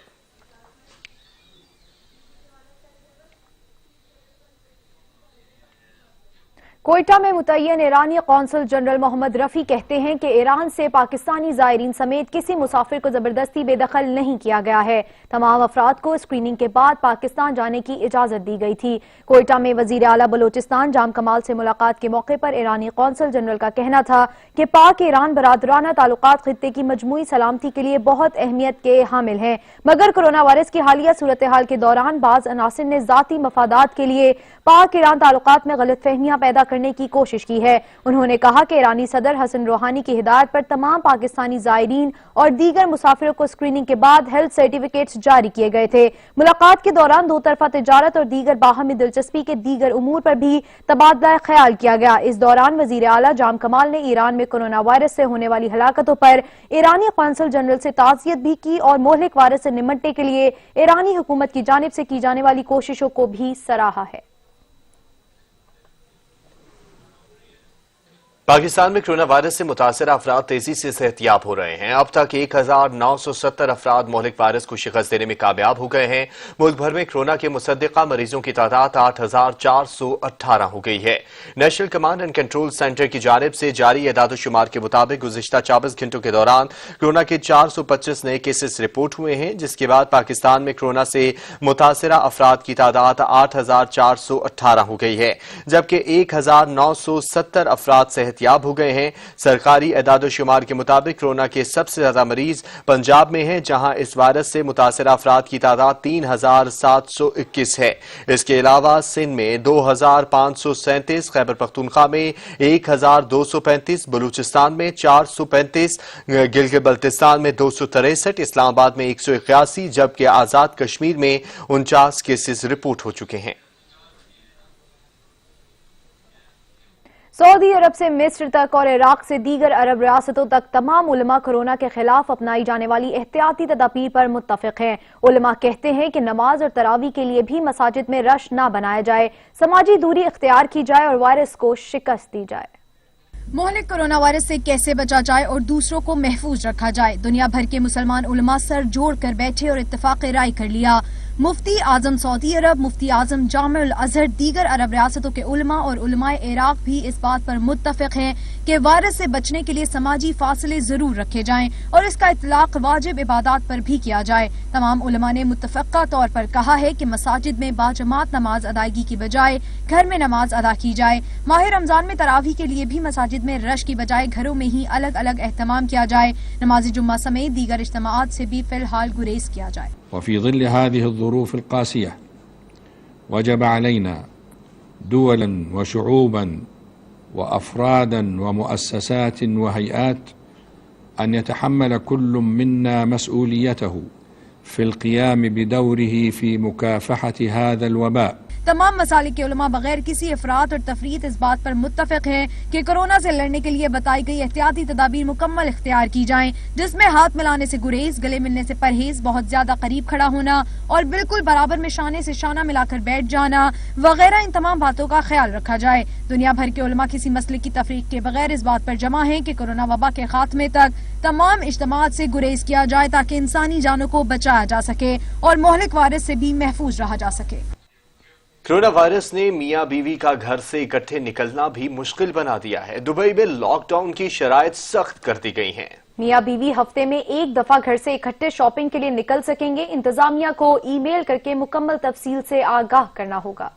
कोयटा में मुतय्यन ईरानी कौंसल जनरल मोहम्मद रफी कहते हैं कि ईरान से पाकिस्तानी ज़ायरीन समेत किसी मुसाफिर को जबरदस्ती बेदखल नहीं किया गया है। तमाम अफराद को स्क्रीनिंग के बाद पाकिस्तान जाने की इजाजत दी गई थी। कोयटा में वजीर आला बलोचिस्तान जाम कमाल से मुलाकात के मौके पर ईरानी कौंसल जनरल का कहना था कि पाक ईरान बरादराना ताल्लुकात खित्ते की मजमूई सलामती के लिए बहुत अहमियत के हामिल हैं, मगर कोरोना वायरस की हालिया सूरत हाल के दौरान बाज अनासिर ने जाती मफादात के लिए पाक ईरान ताल्लुकात में गलतफहमियां पैदा करने की कोशिश की है। उन्होंने कहा कि ईरानी सदर हसन रूहानी की हिदायत पर तमाम पाकिस्तानी ज़ायरीन और दीगर मुसाफिरों को स्क्रीनिंग के बाद हेल्थ सर्टिफिकेट्स जारी किए गए थे। मुलाकात के दौरान दो तरफा तिजारत और दीगर बाहमी दिलचस्पी के दीगर उमूर पर भी तबादला ख्याल किया गया। इस दौरान वजीर आला जाम कमाल ने ईरान में कोरोना वायरस से होने वाली हलाकतों पर ईरानी कौंसल जनरल से ताज़ियत भी की और मोहलिक वायरस से निमटने के लिए ईरानी हुकूमत की जानिब से की जाने वाली कोशिशों को भी सराहा है। पाकिस्तान में कोरोना वायरस से मुतासर अफराद तेजी से सेहतियाब हो रहे हैं। अब तक 1970 अफराद मोहलिक वायरस को शिकस्त देने में कामयाब हो गए हैं। मुल्क भर में कोरोना के मुसद्दिका मरीजों की तादाद 8418 हो गई है। National command and control centre की जानिब से जारी एदाद-ओ-शुमार के मुताबिक गुज़िश्ता 24 घंटों के दौरान कोरोना के 425 नए केसेस रिपोर्ट हुए हैं, जिसके बाद पाकिस्तान में कोरोना से मुतासरा अफराद की तादाद 8418 हो गई है, जबकि 1970 अफराद याब हो गए हैं। सरकारी एदाद-ओ-शुमार के मुताबिक कोरोना के सबसे ज्यादा मरीज पंजाब में हैं, जहां इस वायरस से मुतासर अफराद की तादाद 3721 है। इसके अलावा सिंध में 2537, खैबर पख्तूनख्वा में 1235, बलूचिस्तान में 435, गिलगित बल्तिस्तान में 263, इस्लामाबाद में 181, जबकि आजाद कश्मीर में 49 केसेस रिपोर्ट हो चुके हैं। सऊदी अरब से मिस्र तक और इराक से दीगर अरब रियासतों तक तमाम उलमा कोरोना के खिलाफ अपनाई जाने वाली एहतियाती तदाबीर पर मुत्तफिक हैं। उलमा कहते हैं कि नमाज और तरावी के लिए भी मसाजिद में रश ना बनाया जाए, समाजी दूरी इख्तियार की जाए और वायरस को शिकस्त दी जाए। मोहलिक कोरोना वायरस से कैसे बचा जाए और दूसरों को महफूज रखा जाए, दुनिया भर के मुसलमान उलमा सर जोड़ कर बैठे और इत्तेफाक राय कर लिया। मुफ्ती आजम सऊदी अरब, मुफ्ती आजम जामिउल अजहर, दीगर अरब रियासतों के उलमा और उलमाए इराक भी इस बात पर मुत्तफिक हैं कि वायरस से बचने के लिए समाजी फासले जरूर रखे जाएं और इसका इतलाक वाजिब इबादत पर भी किया जाए। तमाम उलमा ने मुत्तफिका तौर पर कहा है कि मसाजिद में बाजमात नमाज अदायगी की बजाय घर में नमाज अदा की जाए। माह रमजान में तरावी के लिए भी मसाजिद में रश की बजाय घरों में ही अलग अलग एहतमाम किया जाए। नमाज जुम्मा समेत दीगर इज्तिमाआत से भी फिलहाल गुरेज किया जाए। وفي ظل هذه الظروف القاسية وجب علينا دولا وشعوبا وأفرادا ومؤسسات وهيئات أن يتحمل كل منا مسؤوليته في القيام بدوره في مكافحة هذا الوباء. तमाम मसालिक के उलमा बगैर किसी अफरात और तफरीत इस बात पर मुत्तफिक हैं कि कोरोना से लड़ने के लिए बताई गई एहतियाती तदाबीर मुकम्मल इख्तियार की जाएं, जिसमें हाथ मिलाने से गुरेज, गले मिलने से परहेज, बहुत ज्यादा करीब खड़ा होना और बिल्कुल बराबर में शाने से शाना मिलाकर बैठ जाना वगैरह, इन तमाम बातों का ख्याल रखा जाए। दुनिया भर के उलमा किसी मसले की तफरीक के बगैर इस बात पर जमा हैं कि कोरोना वबा के खात्मे तक तमाम इज्तिमाआत से गुरेज किया जाए ताकि इंसानी जानों को बचाया जा सके और मोहलिक वायरस से भी महफूज रहा जा सके। कोरोना वायरस ने मियां बीवी का घर से इकट्ठे निकलना भी मुश्किल बना दिया है। दुबई में लॉकडाउन की शराइत सख्त कर दी गई हैं। मियां बीवी हफ्ते में एक दफा घर से इकट्ठे शॉपिंग के लिए निकल सकेंगे। इंतजामिया को ईमेल करके मुकम्मल तफसील से आगाह करना होगा।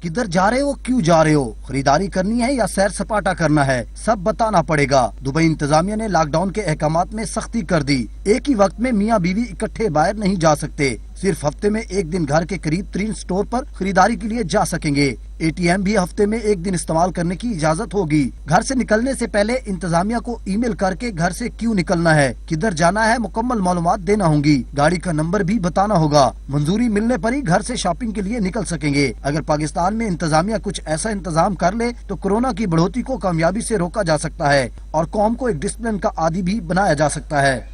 किधर जा रहे हो, क्यों जा रहे हो, खरीदारी करनी है या सैर सपाटा करना है, सब बताना पड़ेगा। दुबई इंतजामिया ने लॉकडाउन के अहकामात में सख्ती कर दी। एक ही वक्त में मियां बीवी इकट्ठे बाहर नहीं जा सकते। सिर्फ हफ्ते में एक दिन घर के करीब 3 स्टोर पर खरीदारी के लिए जा सकेंगे। ATM भी हफ्ते में एक दिन इस्तेमाल करने की इजाजत होगी। घर से निकलने से पहले इंतजामिया को ईमेल करके घर से क्यों निकलना है, किधर जाना है, मुकम्मल मालूमात देना होंगी। गाड़ी का नंबर भी बताना होगा। मंजूरी मिलने पर ही घर से शॉपिंग के लिए निकल सकेंगे। अगर पाकिस्तान में इंतजामिया कुछ ऐसा इंतजाम कर ले तो कोरोना की बढ़ोतरी को कामयाबी से रोका जा सकता है और कौम को एक डिसिप्लिन का आदी भी बनाया जा सकता है।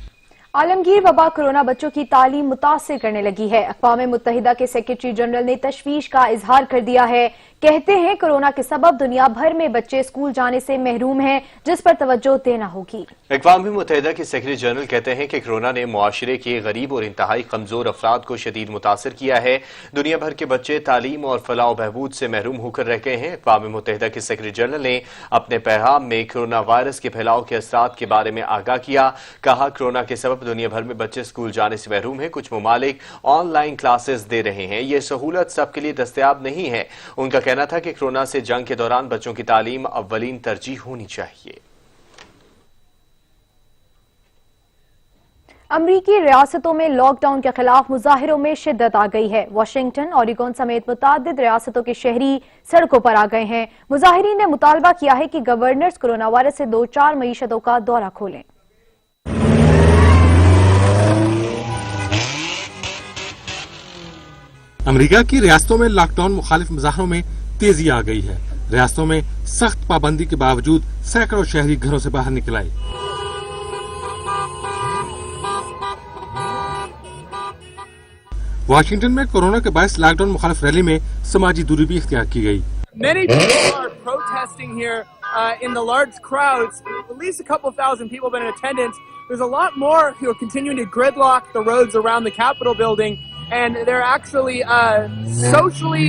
आलमगीर वबा कोरोना बच्चों की तालीम मुतासिर करने लगी है। अक़वाम मुत्तहिदा के सेक्रेटरी जनरल ने तशवीश का इजहार कर दिया है। कहते हैं कोरोना के सबब दुनिया भर में बच्चे स्कूल जाने से महरूम हैं, जिस पर तवज्जो देना होगी। अक़वाम मुत्तहिदा के सेक्रेटरी जनरल कहते हैं कि कोरोना ने मुआशरे के गरीब और इंतहाई कमजोर अफराद को शदीद मुतासिर किया है। दुनिया भर के बच्चे तालीम और फलाह बहबूद से महरूम होकर रह गए हैं। अक़वाम मुत्तहिदा के सेक्रेटरी जनरल ने अपने पैगाम में कोरोना वायरस के फैलाव के असरात के बारे में आगाह किया। कहा, कोरोना के सबब दुनिया भर में बच्चे स्कूल जाने से महरूम हैं। कुछ ममालिक ऑनलाइन क्लासेस दे रहे हैं। ये सहूलत सबके लिए दस्तयाब नहीं है। उनका कहना था कि कोरोना से जंग के दौरान बच्चों की तालीम अव्वलीन तरजीह होनी चाहिए। अमरीकी रियासतों में लॉकडाउन के खिलाफ मुजाहिरों में शिद्दत आ गई है। वाशिंगटन, ओरेगन समेत मुतादिद रियासतों के शहरी सड़कों पर आ गए हैं। मुजाहिरीन ने मुतालबा किया है कि गवर्नर्स कोरोना वायरस से 2-4 मईशतों का दौरा खोलें। अमेरिका की रियासतों में लॉकडाउन मुखालिफ मुजाहरों में तेजी आ गई है। रियासतों में सख्त पाबंदी के बावजूद सैकड़ों शहरी घरों से बाहर निकल आए। वाशिंगटन में कोरोना के बायस लॉकडाउन मुखालिफ रैली में समाजी दूरी भी इख्तियार की गई। Many people are protesting here in the large crowds. At least a couple thousand people have been in attendance. There's a lot more who are continuing to gridlock the roads around the Capitol building, and they're actually socially,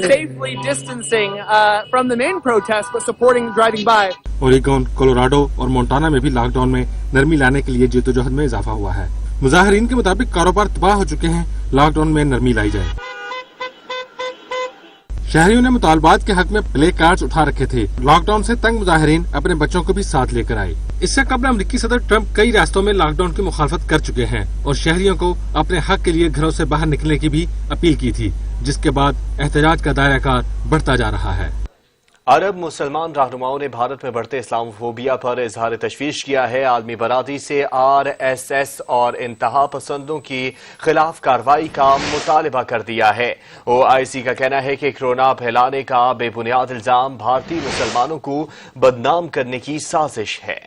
safely distancing from the main protest, but supporting driving by. Oregon, Colorado और Montana में भी lockdown में नरमी लाने के लिए जद्दोजहद में इजाफा हुआ है। मुजाहिरीन के मुताबिक कारोबार तबाह हो चुके हैं, लॉकडाउन में नरमी लाई जाए। शहरियों ने मुतालबात के हक में प्ले कार्ड्स उठा रखे थे। लॉकडाउन से तंग मुजाहिरीन अपने बच्चों को भी साथ लेकर आए। इससे कबल अमेरिकी सदर ट्रंप कई रियासतों में लॉकडाउन की मुखालफत कर चुके हैं और शहरियों को अपने हक के लिए घरों से बाहर निकलने की भी अपील की थी, जिसके बाद एहतजाज का दायराकार बढ़ता जा रहा है। अरब मुसलमान रहनुमाओं ने भारत में बढ़ते इस्लामोफोबिया पर इजहार तशवीश किया है। आलमी बरादरी से RSS और इंतहा पसंदों की खिलाफ कार्रवाई का मुतालबा कर दिया है। OIC का कहना है कि कोरोना फैलाने का बेबुनियाद इल्जाम भारतीय मुसलमानों को बदनाम करने की साजिश है।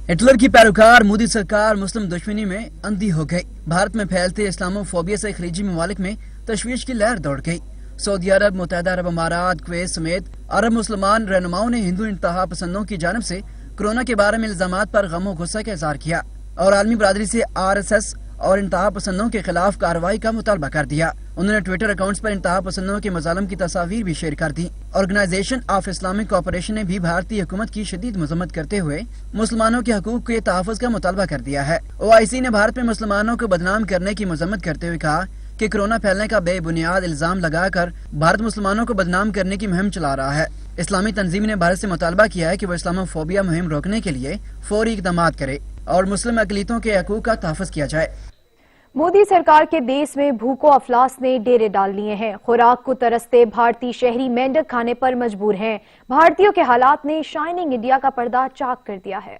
हिटलर की पैरोकार मोदी सरकार मुस्लिम दुश्मनी में अंधी हो गई। भारत में फैलते इस्लामोफोबिया से खलीजी ममालिक में तशवीश की लहर दौड़ गई। सऊदी अरब, मुत्तहिदा अरब अमारात, कुवैत समेत अरब मुसलमान रहनुमाओं ने हिंदू इंतहा पसंदों की जानिब से कोरोना के बारे में इल्जामात पर गम और गुस्सा का इजहार किया और आलमी बरादरी से RSS और इंतहा पसंदों के खिलाफ कार्रवाई का मुतालबा कर दिया। उन्होंने ट्विटर अकाउंट्स पर इंतहा पसंदों के मजालम की तस्वीर भी शेयर कर दी। ऑर्गेनाइजेशन ऑफ इस्लामिक कोऑपरेशन ने भी भारतीय हुकूमत की शदीद मजम्मत करते हुए मुसलमानों के हकूक के तहफ़्फ़ुज़ का मुतालबा कर दिया है। OIC ने भारत में मुसलमानों को बदनाम करने की मजम्मत करते हुए कहा कि कोरोना फैलने का बेबुनियाद इल्जाम लगाकर भारत मुसलमानों को बदनाम करने की मुहिम चला रहा है। इस्लामी तंजीम ने भारत से मुतालबा किया है कि वो इस्लामोफोबिया मुहिम रोकने के लिए फौरी इक़दाम करे और मुस्लिम अक़लियतों के हकूक़ का तहफ़्फ़ुज़ किया जाए। मोदी सरकार के देश में भूखों अफलास ने डेरे डाल लिए हैं। खुराक को तरसते भारतीय शहरी मेंढक खाने पर मजबूर हैं। भारतीयों के हालात ने शाइनिंग इंडिया का पर्दा चाक कर दिया है।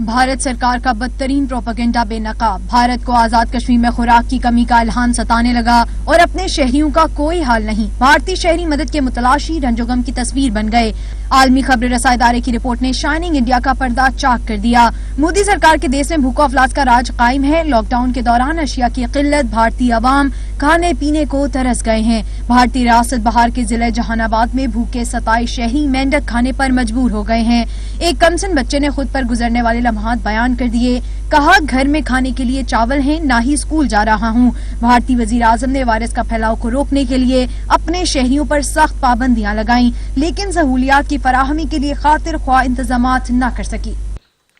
भारत सरकार का बदतरीन प्रोपेगेंडा बेनकाब। भारत को आजाद कश्मीर में खुराक की कमी का इल्हान सताने लगा और अपने शहरियों का कोई हाल नहीं। भारतीय शहरी मदद के मुतलाशी रंजोगम की तस्वीर बन गए। आलमी खबर रसा इदारे की रिपोर्ट ने शाइनिंग इंडिया का पर्दा चाक कर दिया। मोदी सरकार के देश में भूखों अफलास का राज कायम है। लॉकडाउन के दौरान अशिया की किल्लत, भारतीय अवाम खाने पीने को तरस गए हैं। भारतीय रियासत बहार के जिले जहानाबाद में भूखे 27 शहरी मेंढक खाने पर मजबूर हो गए हैं। एक कमसिन बच्चे ने खुद पर गुजरने वाले लम्हात बयान कर दिए। कहा, घर में खाने के लिए चावल हैं, ना ही स्कूल जा रहा हूँ। भारतीय वजीर आजम ने वायरस का फैलाव को रोकने के लिए अपने शहरियों पर सख्त पाबंदियां लगाईं, लेकिन सहूलियात की फराहमी के लिए खातिर ख्वाह इंतजामात न कर सकी।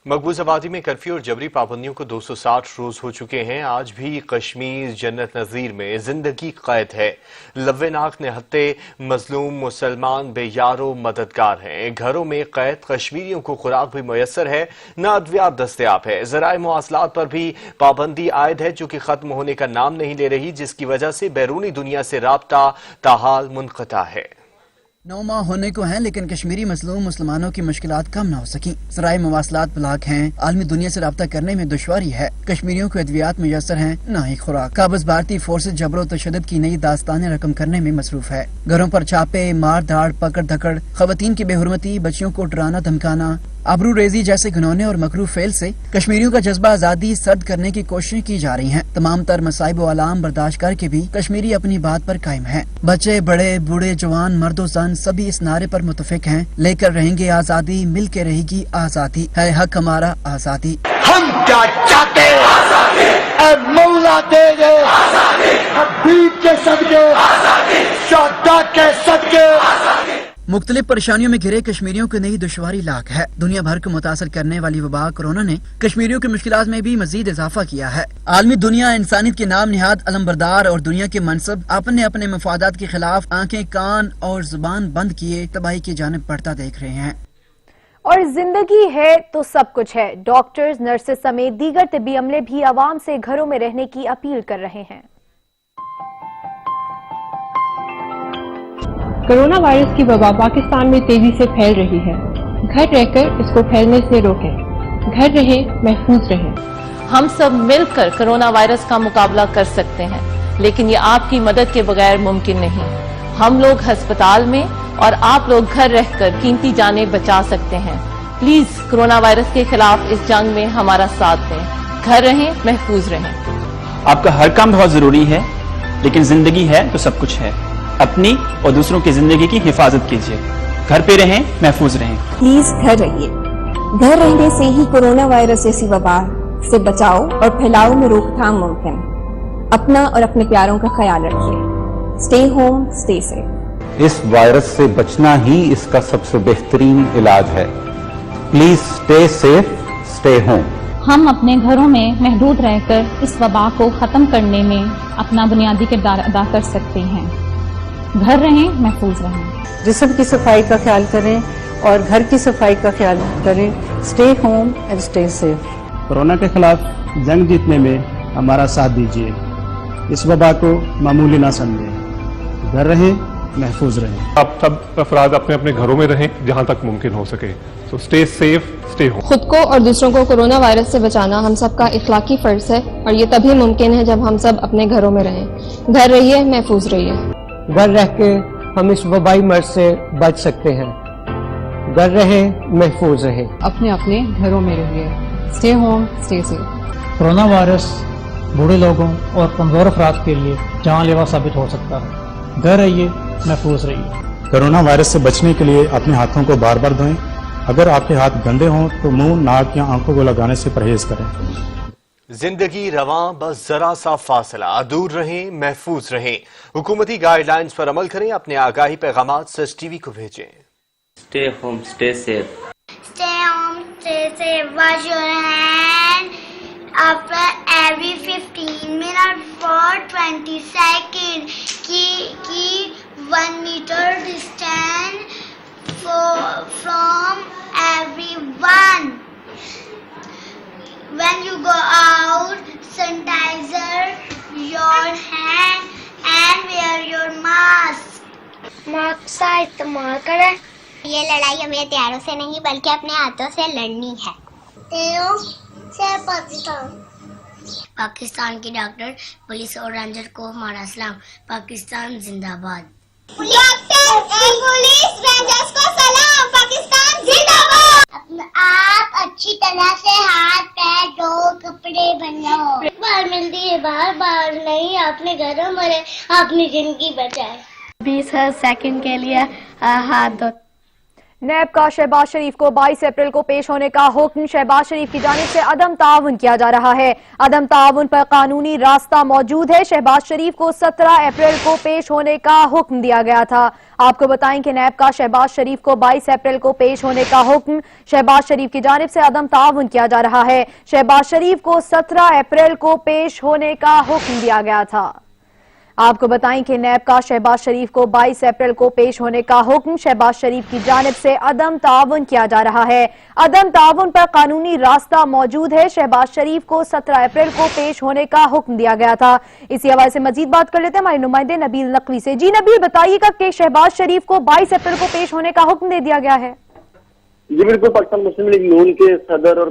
मकबूज आबादी में कर्फ्यू और जबरी पाबंदियों को 260 रोज हो चुके हैं। आज भी कश्मीर जन्नत नजीर में जिंदगी कैद है। लव्वेनाक निहत्ते मजलूम मुसलमान बेयारो मददगार हैं। घरों में कैद कश्मीरियों को खुराक भी मुयसर है, न अद्वियात दस्तयाब है। जराए मवासलात पर भी पाबंदी आयद है जो कि खत्म होने का नाम नहीं ले रही, जिसकी वजह से बैरूनी दुनिया से राब्ता ताहाल मुनक़ता है। 9 माह होने को हैं, लेकिन कश्मीरी मजलूम मुसलमानों की मुश्किलात कम न हो सकी। ज़राए मवासलात ब्लॉक हैं, आलमी दुनिया से राब्ता करने में दुश्वारी है। कश्मीरियों को अद्वियात मुयसर हैं, न ही खुराक। काबज़ भारतीय फोर्सेज जबरो तशद्दुद की नई दास्तानें रकम करने में मसरूफ है। घरों पर छापे, मार धाड़, पकड़ धकड़, खवातीन की बेहुरमती, बच्चियों को डराना धमकाना, आबरू रेजी जैसे घिनौने और मकरू फेल से कश्मीरियों का जज्बा आजादी सर्द करने की कोशिशें की जा रही हैं। तमाम तर मसाइब व अलाम बर्दाश्त करके भी कश्मीरी अपनी बात पर कायम हैं। बच्चे, बड़े, बूढ़े, जवान, मर्दो जन सभी इस नारे पर मुतफिक हैं। लेकर रहेंगे आजादी, मिल के रहेगी आजादी, है हक हमारा आजादी। हम क्या चाहते मौला दे दे, हबीब के सदके, शोहदा के सदके। मुख्तलिफ परेशानियों में घिरे कश्मीरियों की नई दुश्वारी लाख है। दुनिया भर को मुतासर करने वाली वबा कोरोना ने कश्मीरियों की मुश्किलात में भी मजीद इजाफा किया है। आलमी दुनिया इंसानियत के नाम निहाद अलमबरदार और दुनिया के मनसब अपने अपने मफादात के खिलाफ आंखें, कान और जुबान बंद किए तबाही की जानिब बढ़ता देख रहे हैं। और जिंदगी है तो सब कुछ है। डॉक्टर्स, नर्सेज समेत दीगर तिब्बी अमले भी आवाम से घरों में रहने की अपील कर रहे हैं। कोरोना वायरस की वबा पाकिस्तान में तेजी से फैल रही है। घर रहकर इसको फैलने से रोकें। घर रहें, महफूज रहें। हम सब मिलकर कोरोना वायरस का मुकाबला कर सकते हैं, लेकिन ये आपकी मदद के बगैर मुमकिन नहीं। हम लोग अस्पताल में और आप लोग घर रहकर कीमती जानें बचा सकते हैं। प्लीज कोरोना वायरस के खिलाफ इस जंग में हमारा साथ दें। घर रहें, महफूज रहें। आपका हर काम बहुत जरूरी है, लेकिन जिंदगी है तो सब कुछ है। अपनी और दूसरों की जिंदगी की हिफाजत कीजिए। घर पे रहें, महफूज रहें। प्लीज घर रहिए। घर रहने से ही कोरोना वायरस जैसी वबा से बचाव और फैलाव में रोकथाम मुमकिन। अपना और अपने प्यारों का ख्याल रखिए। Stay home, stay safe. इस वायरस से बचना ही इसका सबसे बेहतरीन इलाज है। Please stay safe, stay home. हम अपने घरों में महदूद रहकर इस वबा को खत्म करने में अपना बुनियादी किरदार अदा कर सकते हैं। घर रहें, महफूज रहें। जिस्म की सफाई का ख्याल करें और घर की सफाई का ख्याल करें। Stay home and stay safe. Corona के खिलाफ जंग जीतने में हमारा साथ दीजिए। इस वबा को मामूली ना समझें। घर रहें, महफूज रहें। आप सब अफराद अपने अपने घरों में रहें जहां तक मुमकिन हो सके। So stay safe, stay home. खुद को और दूसरों को कोरोना वायरस से बचाना हम सबका इखलाकी फर्ज है और ये तभी मुमकिन है जब हम सब अपने घरों में रहें। घर रहिए, महफूज रहिए। घर रह के हम इस वबाई मर्ज से बच सकते हैं। घर रहे, महफूज रहे। अपने अपने घरों में रहिए। Stay home, stay safe. Corona virus बूढ़े लोगों और कमजोर अफराद के लिए जानलेवा साबित हो सकता है। घर रहिए, महफूज रहिए। कोरोना वायरस से बचने के लिए अपने हाथों को बार बार धोएं। अगर आपके हाथ गंदे हों तो मुंह, नाक या आंखों को लगाने से परहेज करें। जिंदगी रवां बस जरा सा फासला, दूर रहें, महफूज रहें। हुकूमती गाइडलाइंस पर अमल करें, अपने आगाही पैगामात सच टीवी को भेजें। Stay home, stay safe. Stay home, stay safe. Wash your hand after every 15 minutes for 20 seconds. Keep 1 meter distance from everyone. When you go out, sanitize your hand and wear your mask. Mask का इस्तेमाल करें। ये लड़ाई हमें हथियारों से नहीं बल्कि अपने हाथों से लड़नी है। पाकिस्तान के डॉक्टर, पुलिस और रेंजर को हमारा सलाम। पाकिस्तान जिंदाबाद। पुलिस रेंजर्स को सलाम। पाकिस्तान जिंदाबाद। आप अच्छी तरह से हाथ पैर धो, कपड़े बनाओ। बाहर मिलती है, बाहर नहीं, अपने घरों में रहे, अपनी जिंदगी बचाए। 20 सेकंड के लिए हाथ धो। नैब का शहबाज शरीफ को 22 अप्रैल को पेश होने का हुक्म। शहबाज शरीफ की जानिब से अदम ताउन किया जा रहा है। अदम ताउन पर कानूनी रास्ता मौजूद है। शहबाज शरीफ को 17 अप्रैल को पेश होने का हुक्म दिया गया था। आपको बताएं कि नैब का शहबाज शरीफ को 22 अप्रैल को पेश होने का हुक्म। शहबाज शरीफ की जानिब से अदम ताउन किया जा रहा है। शहबाज शरीफ को 17 अप्रैल को पेश होने का हुक्म दिया गया था। आपको बताएं कि नैब का शहबाज शरीफ को 22 अप्रैल को पेश होने का हुक्म। शहबाज शरीफ की जानिब से अदम ताउन किया जा रहा है। अदम ताउन पर कानूनी रास्ता मौजूद है। शहबाज शरीफ को 17 अप्रैल को पेश होने का हुक्म दिया गया था। इसी हवाले से मजीद बात कर लेते हैं हमारे नुमाइंदे नबील नकवी से। जी नबील, बताइएगा कि शहबाज शरीफ को 22 अप्रैल को पेश होने का हुक्म दे दिया गया है। जी बिल्कुल, पाकिस्तान मुस्लिम लीग नून के सदर और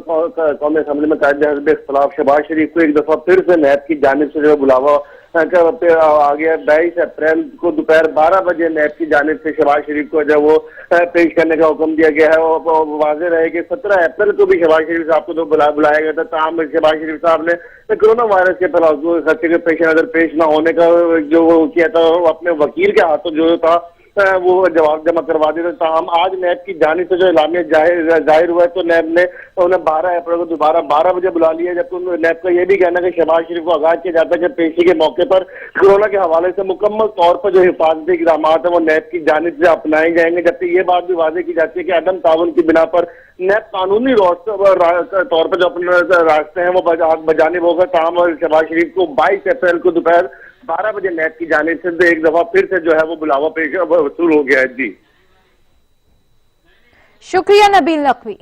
कौमी असम्बली में कायदे हज़ब इख्तिलाफ शहबाज शरीफ को एक दफा फिर से नैब की जानिब से जो बुलावा आ गया। 22 अप्रैल को दोपहर 12 बजे नैब की जानिब से शहबाज शरीफ को जो वो पेश करने का हुक्म दिया गया है। वो वाज़ेह रहे कि 17 अप्रैल को भी शहबाज शरीफ साहब को तो बुलाया गया था। ताहम शहबाज शरीफ साहब ने कोरोना वायरस के फैलाव खतरे के पेश नजर पेश न होने का जो वो किया था, अपने वकील के हाथों जो था वो जवाब जमा करवा दिया था। ताहम आज नैब की जानिब से जो इलामिया जाहिर हुआ है तो नैब ने उन्हें 12 अप्रैल को दोबारा 12 बजे बुला लिया। जबकि नैब का यह भी कहना है कि शहबाज शरीफ को आगाह किया जाता है कि पेशी के मौके पर कोरोना के हवाले से मुकम्मल तौर पर जो हिफाजती इक़दाम है वो नैब की जानिब से अपनाए जाएंगे। जबकि ये बात भी वाज़ेह की जाती है कि अदम ताउन की बिना पर नैब कानूनी तौर पर जो अपने रास्ते हैं वो बजानिब होगा। ताहम शहबाज शरीफ को 22 अप्रैल को दोपहर 12 बजे नैब की जानिब से एक दफा फिर से जो है वो बुलावा पेश वसूल हो गया है। जी शुक्रिया नबील नकवी।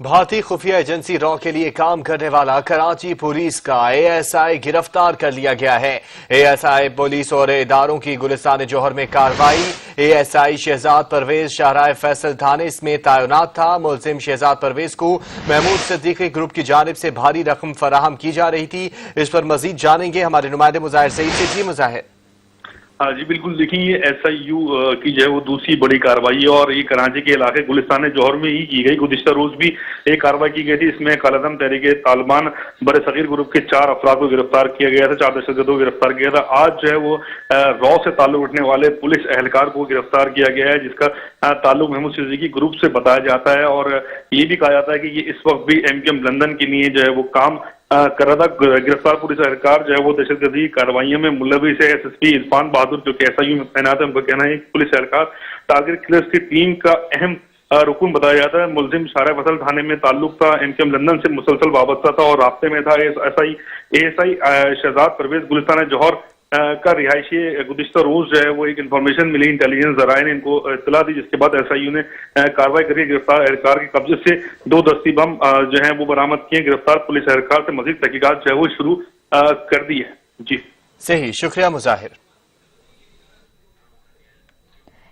भारतीय खुफिया एजेंसी रॉ के लिए काम करने वाला कराची पुलिस का ASI गिरफ्तार कर लिया गया है। ASI पुलिस और इदारों की गुलिस्तान जौहर में कार्रवाई। ASI शहजाद परवेज शाहराह फैसल थाने में तैनात था। मुलजिम शहजाद परवेज को महमूद सिद्दीकी ग्रुप की जानिब से भारी रकम फराहम की जा रही थी। इस पर मजीद जानेंगे हमारे नुमाइंदे मुजाहिर सईद से। जी मुजाहिर। हाँ जी बिल्कुल, देखिए ये SIU की जो है वो दूसरी बड़ी कार्रवाई है और ये कराची के इलाके गुलिस्तान जौहर में ही की गई। गुज़िश्ता रोज भी एक कार्रवाई की गई थी। इसमें कालादम तहरीक तालिबान बर सगीर ग्रुप के 4 अफराद को गिरफ्तार किया गया था, 4 दहशतगर्दों को गिरफ्तार किया था। आज जो है वो रॉ से ताल्लुक रखने वाले पुलिस एहलकार को गिरफ्तार किया गया है, जिसका ताल्लुक महमूद सिद्दीकी ग्रुप से बताया जाता है। और ये भी कहा जाता है कि ये इस वक्त भी MQM लंदन के लिए जो है वो काम कर रहा था। गिरफ्तार पुलिस एहलकार जो है वो दहशतगर्दी कार्रवाइयों में मुलविस है। SSP इरफान बहादुर जो कि SIU में तैनात है, उनका कहना है पुलिस एहलकार टारगेट किलर्स की टीम का अहम रुकन बताया जाता है। मुलजिम शाहराह फैसल थाने में ताल्लुक था, MQM लंदन से मुसलसल वाबस्ता था और रास्ते में था। ASI शहजाद परवेज गुलिस्तान जौहर का रिहायशी गुज़िश्ता रोज जो है वो एक इन्फॉर्मेशन मिली, इंटेलिजेंस ज़राए ने इनको इत्तला दी, जिसके बाद SIU ने कार्रवाई करके गिरफ्तार एहलकार के कब्जे से 2 दस्ती बम जो है वो बरामद किए। गिरफ्तार पुलिस एहलकार से मजीद तहकीकात जो है वो शुरू कर दी है। जी सही, शुक्रिया मुजाहिर।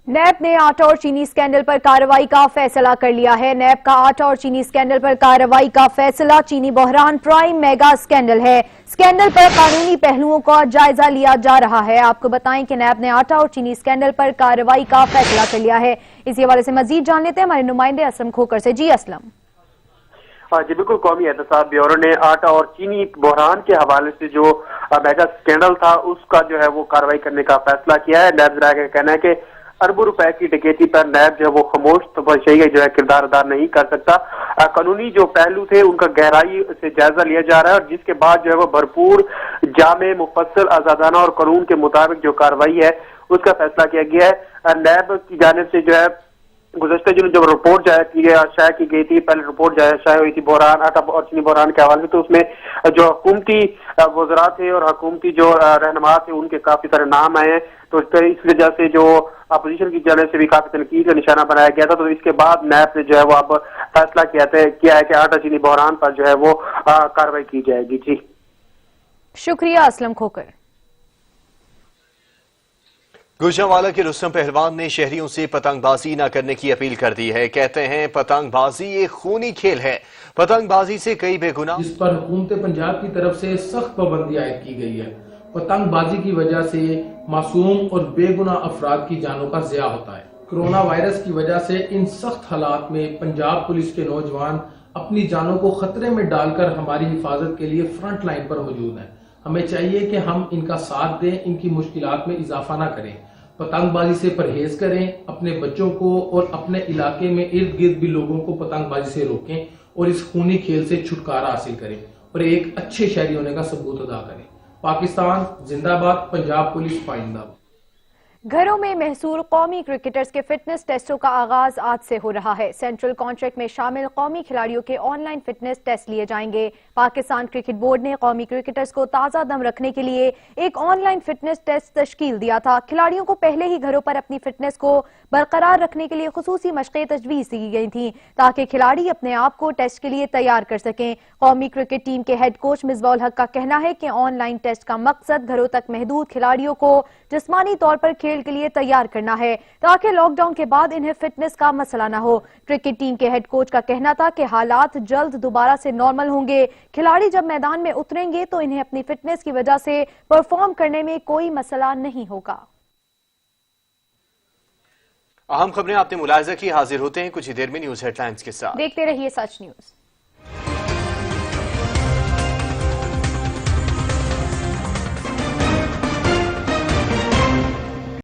नैब ने आटा और चीनी स्कैंडल पर कार्रवाई का फैसला कर लिया है। नैब का आटा और चीनी स्कैंडल पर कार्रवाई का फैसला। चीनी बहरान प्राइम मेगा स्कैंडल है। स्कैंडल पर कानूनी पहलुओं का जायजा लिया जा रहा है। आपको बताएं कि नैब ने आटा और चीनी स्कैंडल पर कार्रवाई का फैसला कर लिया है। इसी हवाले से मजीद जान लेते हैं हमारे नुमाइंदे असलम खोकर से। जी असलम। जी बिल्कुल, कौमी एहतसाब ब्यूरो ने आटा और चीनी बहरान के हवाले से जो मेगा स्कैंडल था उसका जो है वो कार्रवाई करने का फैसला किया है। नैब का कहना है कि अरबों रुपए की डकैती पर नैब जो है वो खामोश तबशई जो है किरदार अदा नहीं कर सकता। कानूनी जो पहलू थे उनका गहराई से जायजा लिया जा रहा है और जिसके बाद जो है वो भरपूर जामे मुफस्सल आजादाना और कानून के मुताबिक जो कार्रवाई है उसका फैसला किया गया है। नैब की जानिब से जो है गुज़श्ता दिनों जब रिपोर्ट शाया की गई थी, पहले रिपोर्ट शाया हुई थी बहरान आटा और चीनी बहरान के हवाले से, तो उसमें जो हुकूमती वज़रा थे और हुकूमती जो रहनुमा थे उनके काफी सारे नाम आए हैं। तो इस वजह से जो अपोजिशन की जानिब से भी काफी तनकीद का निशाना बनाया गया था। तो इसके बाद नैब ने जो है वो अब फैसला किया है कि आटा चीनी बहरान पर जो है वो कार्रवाई की जाएगी। जी शुक्रिया असलम खोकर। गुजरांवाला के रुस्तम पहलवान ने शहरियों से पतंगबाजी न करने की अपील कर दी है। कहते हैं पतंगबाजी एक खूनी खेल है, पतंगबाजी से कई बेगुनाह जिस पर हुकूमत पंजाब की तरफ से सख्त पाबंदी आयद की गई है। पतंगबाजी की वजह से मासूम और बेगुनाह अफराद की जानों का ज़िया होता है। कोरोना वायरस की वजह से इन सख्त हालात में पंजाब पुलिस के नौजवान अपनी जानों को खतरे में डालकर हमारी हिफाजत के लिए फ्रंट लाइन पर मौजूद हैं। हमें चाहिए कि हम इनका साथ दें, इनकी मुश्किलात में इजाफा ना करें, पतंगबाजी से परहेज करें, अपने बच्चों को और अपने इलाके में इर्द गिर्द भी लोगों को पतंगबाजी से रोकें और इस खूनी खेल से छुटकारा हासिल करें और एक अच्छे शहरी होने का सबूत अदा करें। पाकिस्तान जिंदाबाद, पंजाब पुलिस पाइंदाबाद। घरों में महसूर कौमी क्रिकेटर्स के फिटनेस टेस्टों का आगाज आज से हो रहा है। सेंट्रल कॉन्ट्रैक्ट में शामिल कौमी खिलाड़ियों के ऑनलाइन फिटनेस टेस्ट लिए जाएंगे। पाकिस्तान क्रिकेट बोर्ड ने कौमी क्रिकेटर्स को ताज़ा दम रखने के लिए एक ऑनलाइन फिटनेस टेस्ट तश्कील दिया था। खिलाड़ियों को पहले ही घरों पर अपनी फिटनेस को बरकरार रखने के लिए खुसूसी मशक़ें तजवीज़ की गई थी ताकि खिलाड़ी अपने आप को टेस्ट के लिए तैयार कर सकें। कौमी क्रिकेट टीम के हेड कोच मिसबाउल हक का कहना है कि ऑनलाइन टेस्ट का मकसद घरों तक महदूद खिलाड़ियों को जिस्मानी तौर पर खेल के लिए तैयार करना है ताकि लॉकडाउन के बाद इन्हें फिटनेस का मसला न हो। क्रिकेट टीम के हेड कोच का कहना था कि हालात जल्द दोबारा से नॉर्मल होंगे। खिलाड़ी जब मैदान में उतरेंगे तो इन्हें अपनी फिटनेस की वजह से परफॉर्म करने में कोई मसला नहीं होगा। अहम खबरें आपने मुलाहिजा की, हाजिर होते हैं कुछ ही देर में न्यूज हेडलाइंस के साथ। देखते रहिए सच न्यूज।